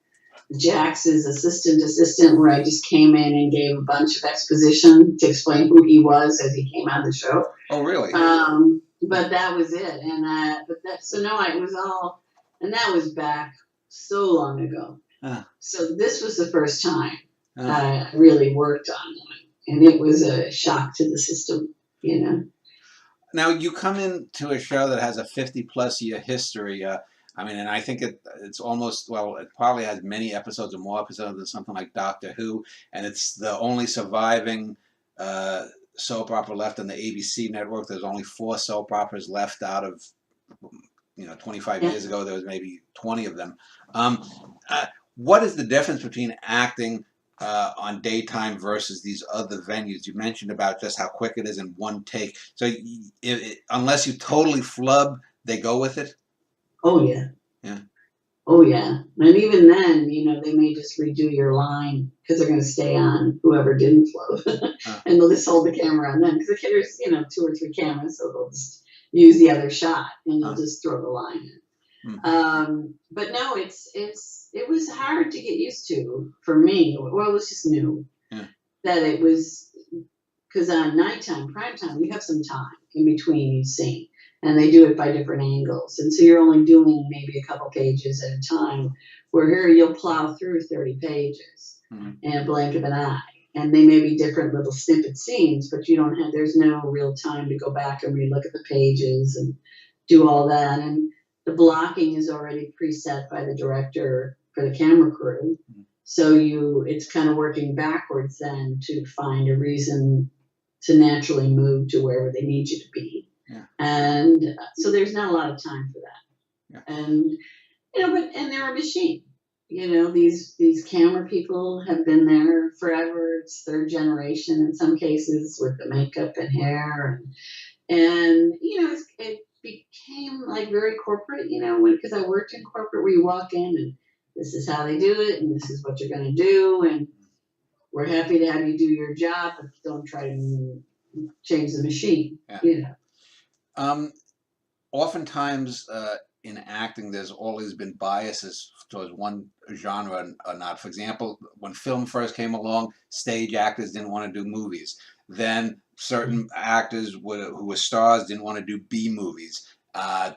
Jax's assistant, where I just came in and gave a bunch of exposition to explain who he was as he came on the show. Oh, really? But that was it, and it was all, and that was back so long ago. So this was the first time I really worked on it, and it was a shock to the system, you know. Now, you come into a show that has a 50-plus year history. I mean, and I think it's almost, well, it probably has many episodes or more episodes than something like Doctor Who, and it's the only surviving soap opera left on the ABC network. There's only 4 soap operas left out of, 25 Yeah. years ago, there was maybe 20 of them. Um, what is the difference between acting on daytime versus these other venues? You mentioned about just how quick it is in one take. So unless you totally flub, they go with it? Oh, yeah. Yeah. Oh, yeah. And even then, they may just redo your line because they're going to stay on whoever didn't float. And they'll just hold the camera on them because there's, 2 or 3 cameras, so they'll just use the other shot and you'll just throw the line in. But no, it was hard to get used to for me. Well, it was just new that it was, because on nighttime, prime time, you have some time in between each scene, and they do it by different angles, and so you're only doing maybe a couple pages at a time. Where here you'll plow through 30 pages in a blink of an eye, and they may be different little snippet scenes, but there's no real time to go back and relook at the pages and do all that. And the blocking is already preset by the director for the camera crew. So it's kind of working backwards then to find a reason to naturally move to wherever they need you to be. Yeah. And so there's not a lot of time for that. Yeah. And, and they're a machine. These camera people have been there forever. It's third generation in some cases with the makeup and hair. And it became like very corporate, because I worked in corporate where you walk in and this is how they do it and this is what you're going to do. And we're happy to have you do your job, but don't try to change the machine. Oftentimes in acting, there's always been biases towards one genre or not. For example, when film first came along, stage actors didn't want to do movies. Then certain actors who were stars didn't want to do B movies.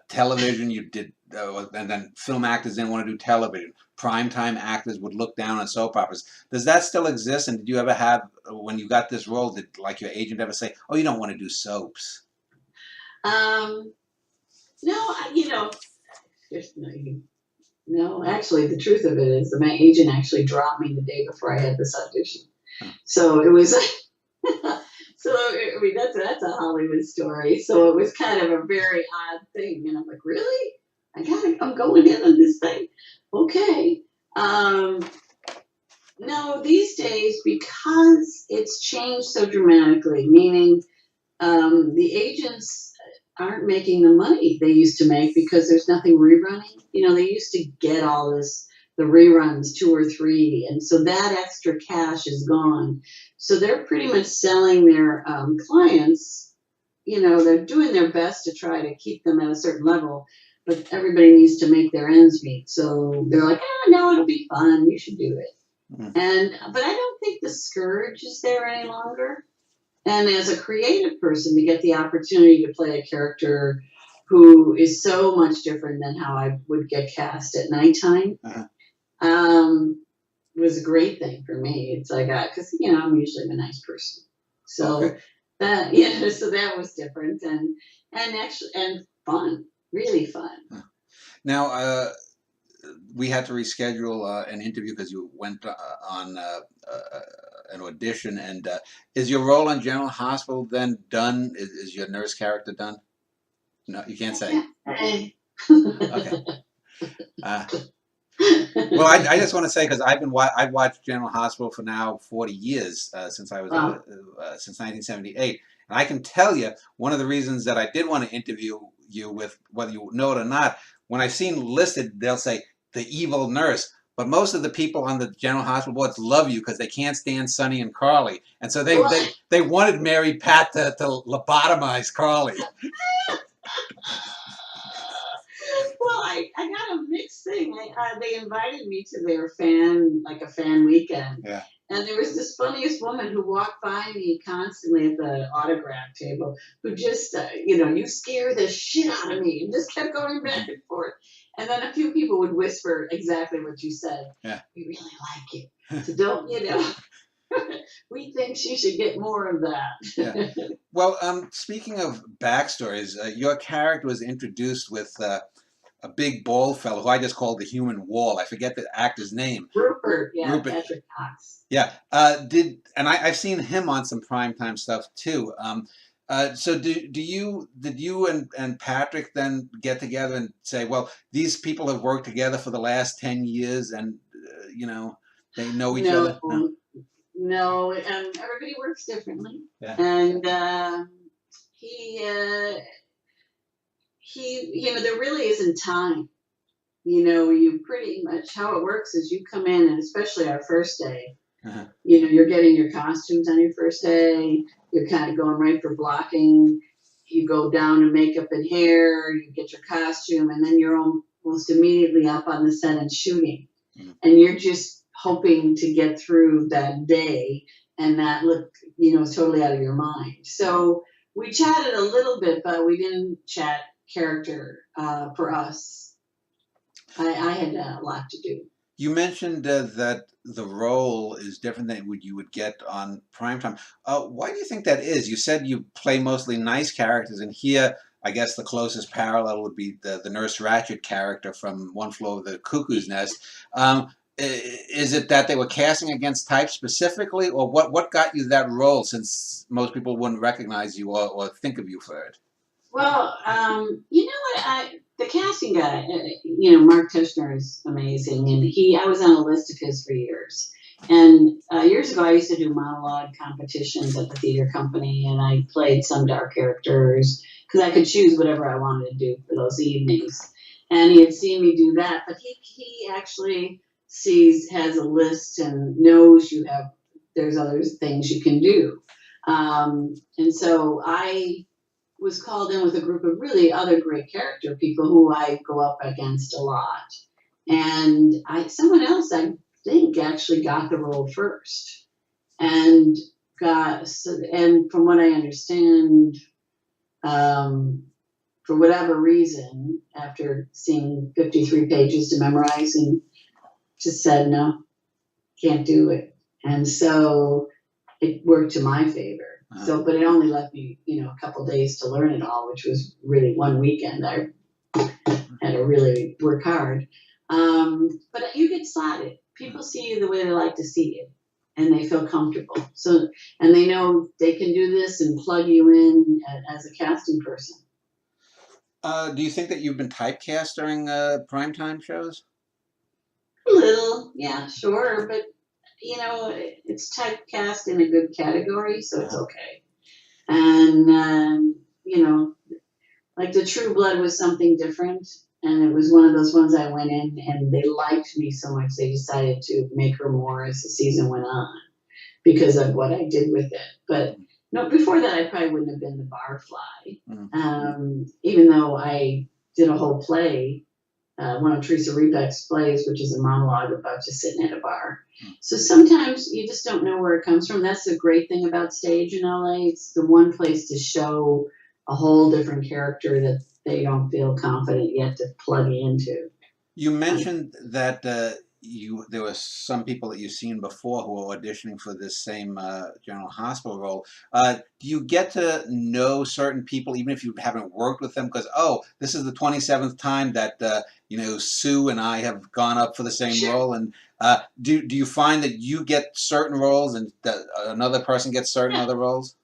Television, and then film actors didn't want to do television. Primetime actors would look down on soap operas. Does that still exist? And did you ever have, when you got this role, did like your agent ever say, "Oh, you don't want to do soaps"? No, no. Actually, the truth of it is that my agent actually dropped me the day before I had this audition. So it was. So that's a Hollywood story. So it was kind of a very odd thing, and I'm like, really? I'm going in on this thing. Okay. No, these days, because it's changed so dramatically, meaning the agents aren't making the money they used to make because there's nothing rerunning. They used to get all the reruns 2 or 3, and so that extra cash is gone. So they're pretty much selling their clients. They're doing their best to try to keep them at a certain level, but everybody needs to make their ends meet. So they're like, no, it'll be fun. You should do it. But I don't think the scourge is there any longer. And as a creative person, to get the opportunity to play a character who is so much different than how I would get cast at nighttime, was a great thing for me. It's like, because I'm usually a nice person, so so that was different and actually and fun, really fun. Now, we had to reschedule an interview because you went on an audition. And is your role on General Hospital then done? Is your nurse character done? No, you can't say. Okay. Well, I just want to say, because I've watched General Hospital for now 40 years since I was since 1978, and I can tell you one of the reasons that I did want to interview you, with whether you know it or not. When I've seen listed, they'll say the evil nurse, but most of the people on the General Hospital boards love you because they can't stand Sonny and Carly, and so they wanted Mary Pat to lobotomize Carly. Well, I got a mixed thing. They invited me to their fan weekend. Yeah. And there was this funniest woman who walked by me constantly at the autograph table who just, you scare the shit out of me, and just kept going back and forth. And then a few people would whisper exactly what you said. Yeah. We really like you. So don't, we think she should get more of that. Yeah. Well, speaking of backstories, your character was introduced with a big bald fellow who I just called the human wall. I forget the actor's name. Rupert, yeah, Rupert. Patrick Cox. Yeah. I've seen him on some primetime stuff too. So did you and Patrick then get together and say, well, these people have worked together for the last 10 years and, they know each other? No. No, everybody works differently. Yeah. And there really isn't time. You pretty much, how it works is you come in, and especially our first day, you're getting your costumes on your first day. You're kind of going right for blocking. You go down to makeup and hair, you get your costume, and then you're almost immediately up on the set and shooting. And you're just hoping to get through that day and not look, totally out of your mind. So we chatted a little bit, but we didn't chat character for us. I had a lot to do. You mentioned that the role is different than what you would get on primetime. Why do you think that is? You said you play mostly nice characters, and here, I guess the closest parallel would be the Nurse Ratched character from One Flew Over the Cuckoo's Nest. Is it that they were casting against type specifically, or what got you that role, since most people wouldn't recognize you or think of you for it? Well, you know what? The casting guy, Mark Tishner is amazing, and I was on a list of his for years. And years ago, I used to do monologue competitions at the theater company, and I played some dark characters because I could choose whatever I wanted to do for those evenings. And he had seen me do that, but he actually has a list and knows there's other things you can do. And so I was called in with a group of really other great character people who I go up against a lot. And someone else, I think, actually got the role first. And from what I understand, for whatever reason, after seeing 53 pages to memorize, and just said, no, can't do it. And so it worked to my favor. So, but it only left me, a couple days to learn it all, which was really one weekend. I had to really work hard. But you get slotted. People see you the way they like to see you, and they feel comfortable. So, and they know they can do this and plug you in as a casting person. Do you think that you've been typecast during primetime shows? A little, yeah, sure, but it's typecast in a good category, so it's okay. And like the True Blood was something different, and it was one of those ones I went in and they liked me so much they decided to make her more as the season went on because of what I did with it. But no, before that I probably wouldn't have been the barfly, even though I did a whole play. One of Teresa Rebeck's plays, which is a monologue about just sitting at a bar. So sometimes you just don't know where it comes from. That's the great thing about stage in LA. It's the one place to show a whole different character that they don't feel confident yet to plug into. You mentioned that there were some people that you've seen before who were auditioning for this same General Hospital role. Do you get to know certain people even if you haven't worked with them? Because, this is the 27th time that Sue and I have gone up for the same role. And do you find that you get certain roles and that another person gets certain other roles?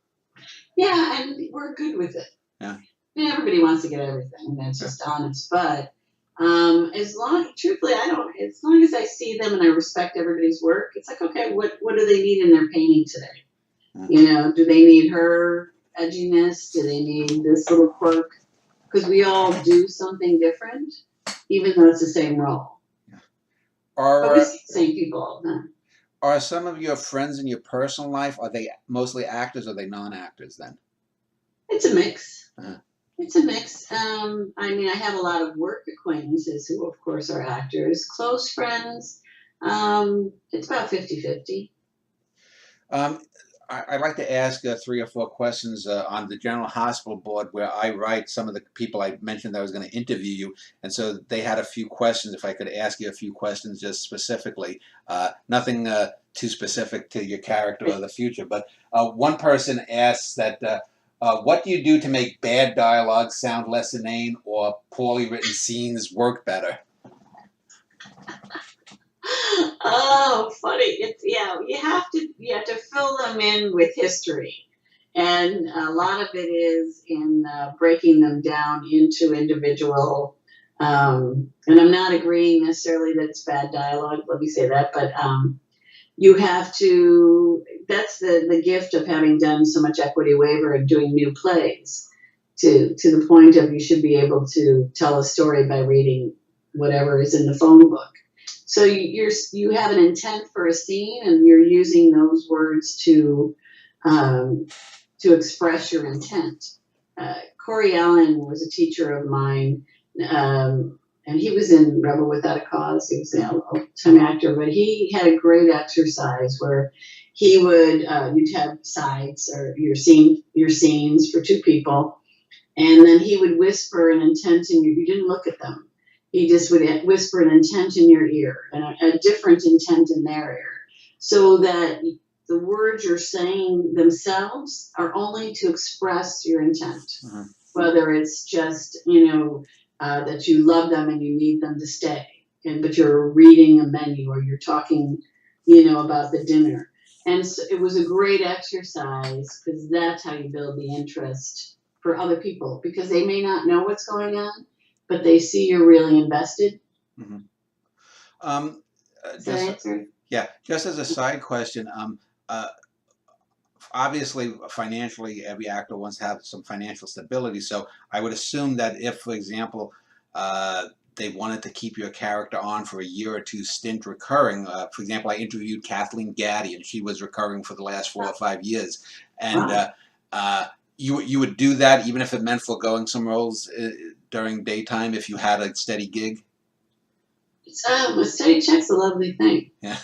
Yeah, and we're good with it. Yeah. Everybody wants to get everything. That's just honest. But truthfully, as long as I see them and I respect everybody's work, it's like, okay, what do they need in their painting today? Do they need her edginess? Do they need this little quirk? Because we all do something different, even though it's the same role. But we see the same people all the time. Are some of your friends in your personal life, are they mostly actors or are they non-actors then? It's a mix. It's a mix. I have a lot of work acquaintances who, of course, are actors. Close friends, it's about 50-50. I'd like to ask 3 or 4 questions on the General Hospital board where I write some of the people I mentioned that I was going to interview you. And so they had a few questions, if I could ask you a few questions just specifically. Nothing too specific to your character or the future. But one person asks that What do you do to make bad dialogue sound less inane or poorly written scenes work better? Oh, funny. It's yeah, you have to fill them in with history. And a lot of it is in breaking them down into individual. And I'm not agreeing necessarily that it's bad dialogue. Let me say that, but you have to. That's the gift of having done so much equity waiver and doing new plays. To the point of you should be able to tell a story by reading whatever is in the phone book. So you have an intent for a scene, and you're using those words to express your intent. Corey Allen was a teacher of mine, and he was in Rebel Without a Cause. He was an old-time actor, but he had a great exercise where he would you'd have sides or your scenes for two people, and then he would whisper an intent in you didn't look at them. He just would whisper an intent in your ear and a different intent in their ear, so that the words you're saying themselves are only to express your intent. Mm-hmm. Whether it's just, that you love them and you need them to stay, but you're reading a menu or you're talking, about the dinner. And so it was a great exercise because that's how you build the interest for other people, because they may not know what's going on, but they see you're really invested. Mm-hmm. Does that answer? Yeah, just as a side question, obviously financially every actor wants to have some financial stability, so I would assume that if, for example, they wanted to keep your character on for a year or two stint recurring, for example, I interviewed Kathleen Gaddy and she was recurring for the last 4 or 5 years, and you would do that even if it meant foregoing some roles during daytime if you had a steady gig? A steady check's a lovely thing. Yeah.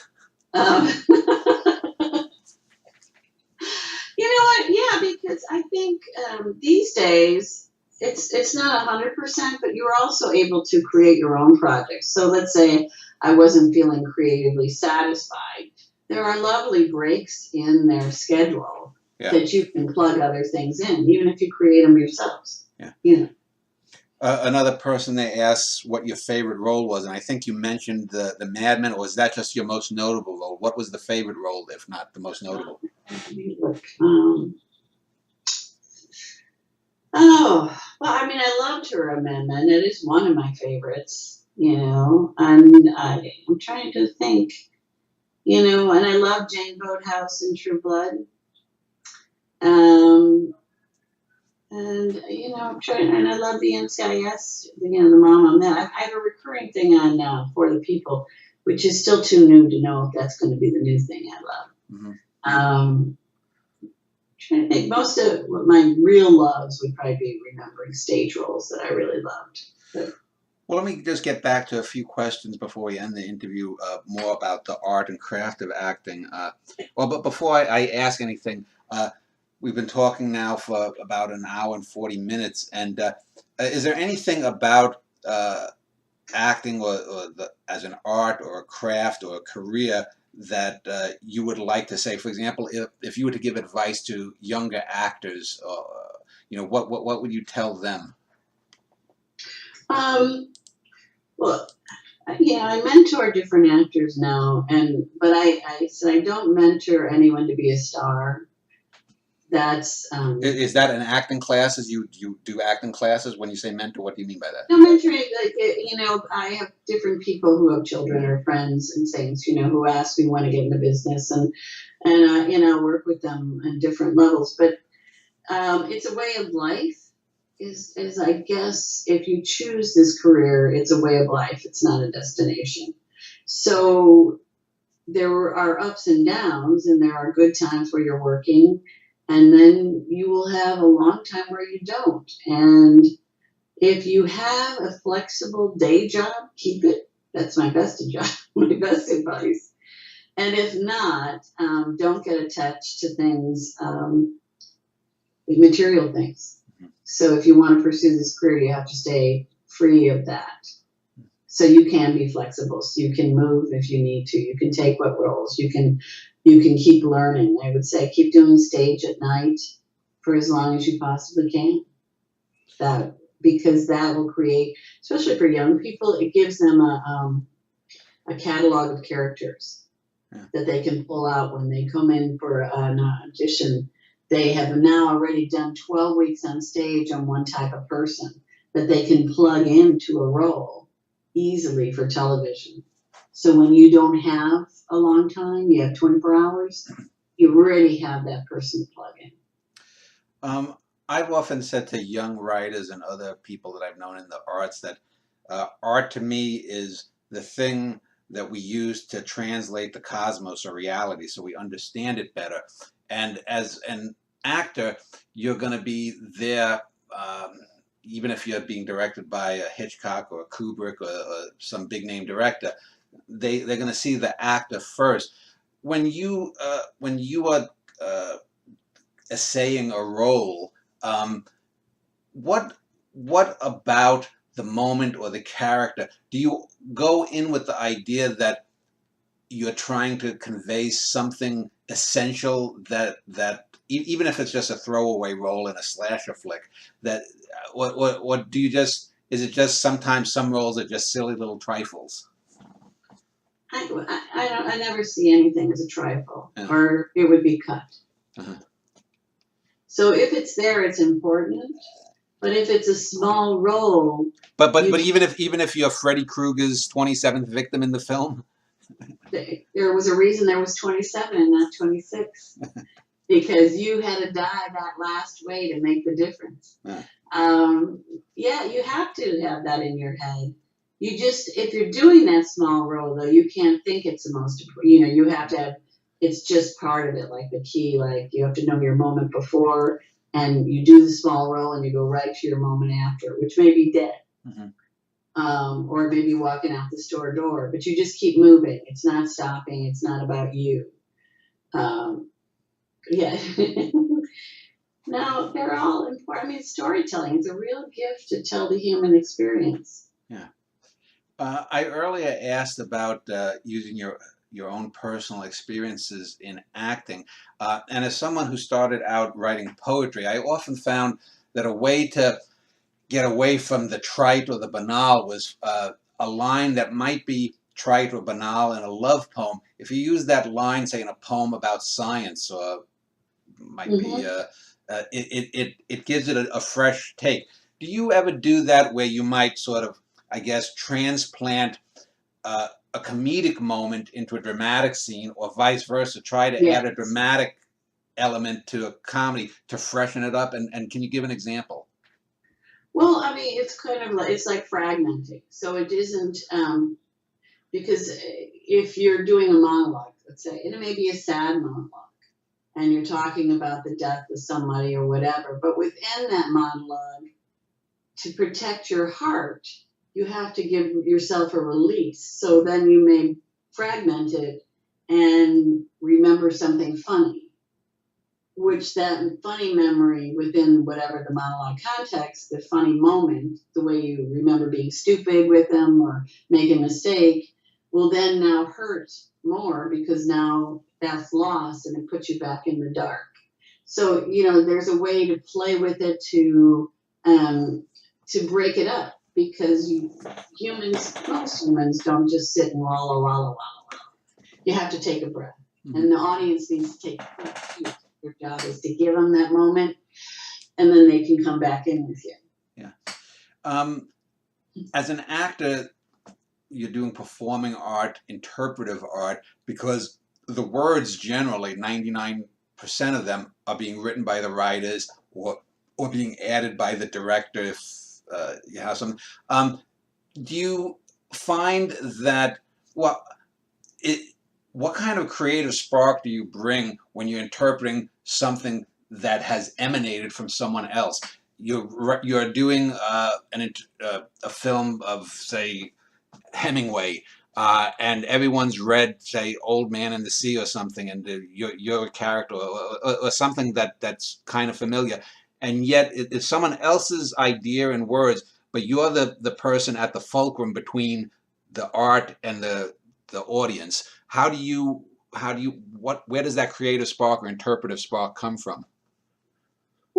You know what? Yeah, because I think these days it's not 100%, but you're also able to create your own projects. So let's say I wasn't feeling creatively satisfied. There are lovely breaks in their schedule that you can plug other things in, even if you create them yourselves. Yeah. Another person they asked what your favorite role was, and I think you mentioned the Mad Men, or was that just your most notable role? What was the favorite role, if not the most notable? Well, I mean, I loved Her Amendment. It is one of my favorites, and I'm trying to think, and I love Jane Boathouse in True Blood. And I'm trying, and I love the NCIS, the mom on that. I have a recurring thing on For the People, which is still too new to know if that's going to be the new thing I love. Mm-hmm. Trying to think, most of my real loves would probably be remembering stage roles that I really loved. Well, let me just get back to a few questions before we end the interview, more about the art and craft of acting. But before I ask anything, we've been talking now for about an hour and 40 minutes, and is there anything about acting or as an art or a craft or a career that you would like to say? For example, if you were to give advice to younger actors, what would you tell them? Well, I mentor different actors now, but I said I don't mentor anyone to be a star. That's is that an acting classes? You do acting classes? When you say mentor, what do you mean by that? No, mentoring, I have different people who have children or friends and things, who ask me when to get into business, and work with them on different levels. But it's a way of life. Is I guess if you choose this career, it's a way of life. It's not a destination. So there are ups and downs, and there are good times where you're working. And then you will have a long time where you don't. And if you have a flexible day job, keep it. That's my best best advice. And if not, don't get attached to things, material things. So if you want to pursue this career, you have to stay free of that. So you can be flexible. So you can move if you need to. You can take what roles. You can keep learning. I would say keep doing stage at night. for as long as you possibly can. Because that will create, especially for young people, it gives them a catalog of characters that they can pull out when they come in for an audition. They have now already done 12 weeks on stage on one type of person that they can plug into a role easily for television. So when you don't have a long time, you have 24 hours, you already have that person to plug in. I've often said to young writers and other people that I've known in the arts that art to me is the thing that we use to translate the cosmos or reality so we understand it better. And as an actor, you're going to be there, even if you're being directed by a Hitchcock or a Kubrick or some big name director, they're going to see the actor first. When you are essaying a role, what about the moment or the character do you go in with the idea that you're trying to convey something essential that even if it's just a throwaway role in a slasher flick, that what do you just, is it just sometimes some roles are just silly little trifles? I never see anything as a trifle, or it would be cut. So if it's there, it's important. But if it's a small role, but even if you're Freddy Krueger's 27th victim in the film, there was a reason there was 27 and not 26, because you had to die that last way to make the difference. Yeah, you have to have that in your head. You just, if you're doing that small role though, you can't think it's the most important. You know, you have to have, it's just part of it, like the key. Like you have to know your moment before. And you do the small role and you go right to your moment after, which may be dead. Or maybe walking out the store door, but you just keep moving. It's not stopping. It's not about you. Yeah. No, they're all important. I mean, storytelling is a real gift to tell the human experience. Yeah. I earlier asked about using your own personal experiences in acting. And as someone who started out writing poetry, I often found that a way to get away from the trite or the banal was a line that might be trite or banal in a love poem. If you use that line, say in a poem about science, or might be, it gives it a fresh take. Do you ever do that where you might sort of, I guess, transplant a comedic moment into a dramatic scene, or vice versa, try to add a dramatic element to a comedy to freshen it up? And can you give an example? Well, I mean, it's kind of like, it's like fragmenting. So it isn't, because if you're doing a monologue, let's say, and it may be a sad monologue, and you're talking about the death of somebody or whatever, but within that monologue, to protect your heart, you have to give yourself a release. So then you may fragment it and remember something funny, which that funny memory within whatever the monologue context, the funny moment, the way you remember being stupid with them or make a mistake, will then now hurt more because now that's lost and it puts you back in the dark. So, you know, there's a way to play with it to break it up, because most humans don't just sit and wallow. You have to take a breath. And the audience needs to take a breath too. Your job is to give them that moment, and then they can come back in with you. Yeah. As an actor, you're doing performing art, interpretive art, because the words generally, 99% of them, are being written by the writers or being added by the director if you have some. Do you find that, well, what kind of creative spark do you bring when you're interpreting something that has emanated from someone else? You're doing a film of, say, Hemingway, and everyone's read, say, Old Man and the Sea or something, and your character or something that's kind of familiar, and yet it's someone else's idea and words, but you're the person at the fulcrum between the art and the audience. Where does that creative spark or interpretive spark come from?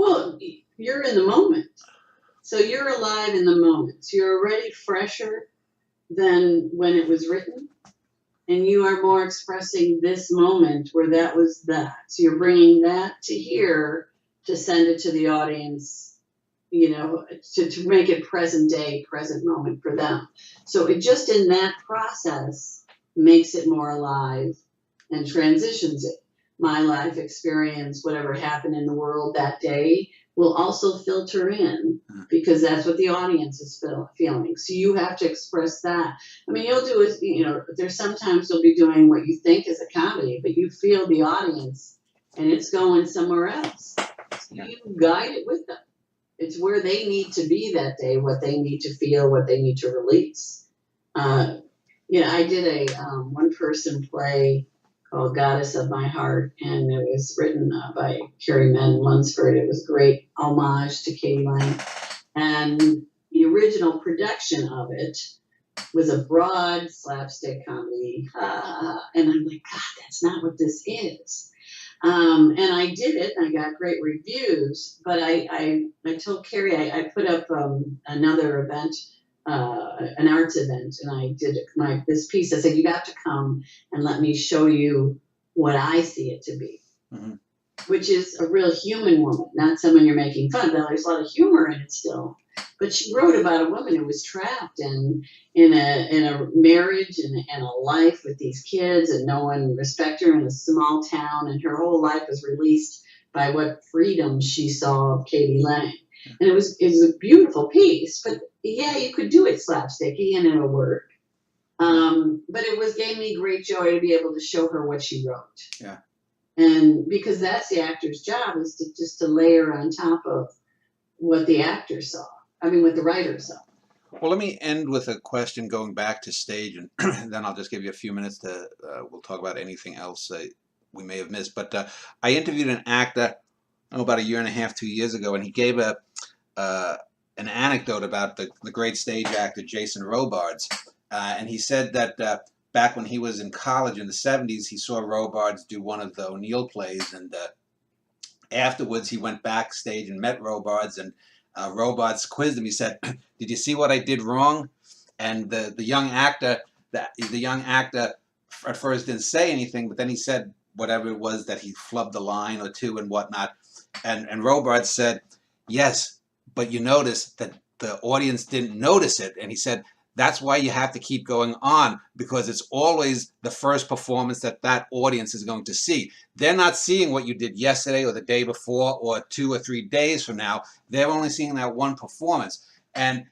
Well, you're in the moment. So you're alive in the moment. So you're already fresher than when it was written. And you are more expressing this moment where that was that. So you're bringing that to here to send it to the audience, you know, to make it present day, present moment for them. So it just in that process makes it more alive and transitions it. My life experience, whatever happened in the world that day, will also filter in because that's what the audience is feeling. So you have to express that. I mean, you'll do it, you know, there's sometimes you'll be doing what you think is a comedy, but you feel the audience and it's going somewhere else. So you guide it with them. It's where they need to be that day, what they need to feel, what they need to release. You know, I did a one-person play called Goddess of My Heart, and it was written by Carrie Mann Lunsford. It was a great homage to Katie Lang. And the original production of it was a broad slapstick comedy. And I'm like, God, that's not what this is. And I did it, and I got great reviews, but I told Carrie, I put up another event, an arts event, and I did this piece. I said, you got to come and let me show you what I see it to be, which is a real human woman, not someone you're making fun of. There's a lot of humor in it still. But she wrote about a woman who was trapped in a marriage and a life with these kids, and no one respected her in a small town, and her whole life was released by what freedom she saw of Katie Lang. And it was a beautiful piece, but yeah, you could do it slapsticky and it'll work. But it gave me great joy to be able to show her what she wrote. Yeah. And because that's the actor's job, is to just to layer on top of what the actor saw. I mean, what the writer saw. Well, let me end with a question going back to stage, and then I'll just give you a few minutes to, we'll talk about anything else we may have missed. But I interviewed an actor, about a year and a half, 2 years ago, and he gave an anecdote about the great stage actor Jason Robards. And he said that back when he was in college in the 70s, he saw Robards do one of the O'Neill plays, and afterwards he went backstage and met Robards, and Robards quizzed him. He said, "Did you see what I did wrong?" And the young actor, at first didn't say anything, but then he said whatever it was that he flubbed a line or two and whatnot. And Robards said, "Yes, but you notice that the audience didn't notice it." And he said, "That's why you have to keep going on, because it's always the first performance that audience is going to see. They're not seeing what you did yesterday or the day before or 2 or 3 days from now. They're only seeing that one performance." And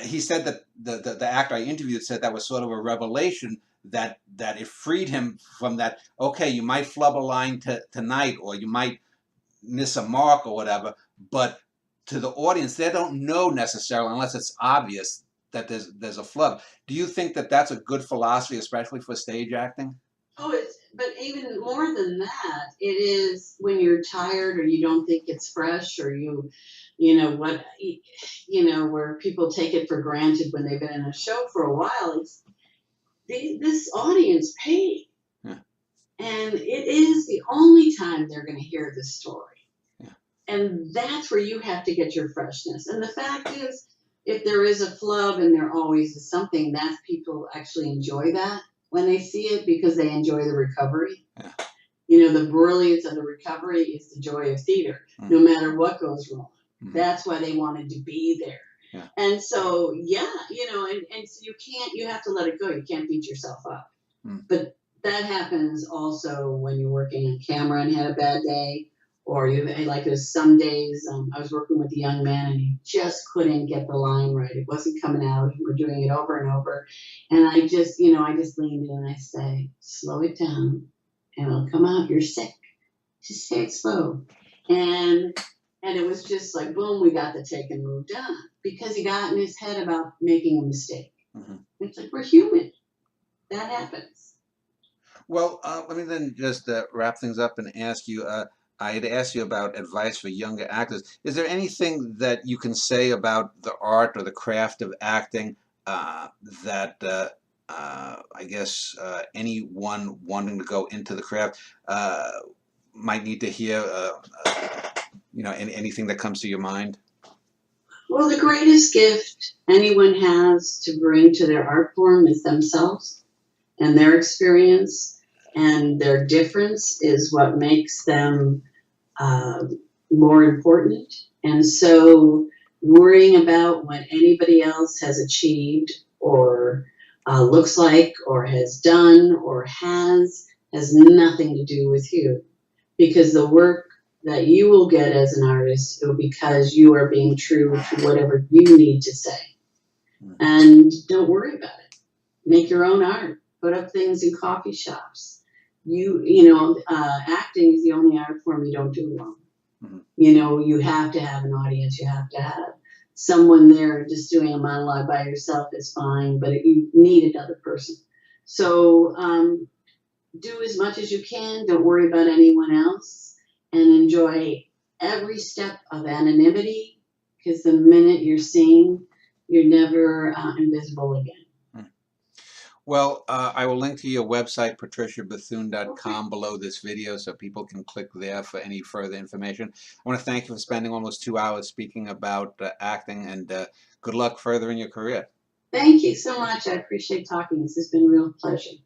he said that the actor I interviewed said that was sort of a revelation, that it freed him from that, okay, you might flub a line tonight, or you might miss a mark or whatever, but to the audience, they don't know necessarily, unless it's obvious, that there's a flub. Do you think that that's a good philosophy, especially for stage acting? Oh, but even more than that, it is when you're tired or you don't think it's fresh, or where people take it for granted when they've been in a show for a while. It's this audience paid, Yeah. and it is the only time they're going to hear this story. Yeah. And that's where you have to get your freshness. And the fact is, if there is a flub, and there always is something, that people actually enjoy that when they see it, because they enjoy the recovery. Yeah. The brilliance of the recovery is the joy of theater, no matter what goes wrong. That's why they wanted to be there. Yeah. And so, and so you have to let it go. You can't beat yourself up. But that happens also when you're working on camera and had a bad day, or there's some days, I was working with a young man and he just couldn't get the line right. It wasn't coming out. We're doing it over and over. And I just leaned in and I say, slow it down and it'll come out. You're sick. Just say it slow. And it was just like, boom, we got the take and moved on, because he got in his head about making a mistake. It's like, we're human. That happens. Well, let me then just wrap things up and ask you, I had asked you about advice for younger actors. Is there anything that you can say about the art or the craft of acting that I guess anyone wanting to go into the craft might need to hear You know, anything that comes to your mind? Well, the greatest gift anyone has to bring to their art form is themselves and their experience, and their difference is what makes them uh, more important. And so worrying about what anybody else has achieved or looks like or has done or has nothing to do with you, because the work that you will get as an artist is because you are being true to whatever you need to say. And don't worry about it. Make your own art. Put up things in coffee shops. Acting is the only art form you don't do alone. Mm-hmm. You know, you have to have an audience. You have to have someone there. Just doing a monologue by yourself is fine, but you need another person. So do as much as you can. Don't worry about anyone else, and enjoy every step of anonymity, because the minute you're seen, you're never invisible again. Well, I will link to your website, patriciabethune.com, below this video, so people can click there for any further information. I want to thank you for spending almost 2 hours speaking about acting, and good luck further in your career. Thank you so much. I appreciate talking. This has been a real pleasure.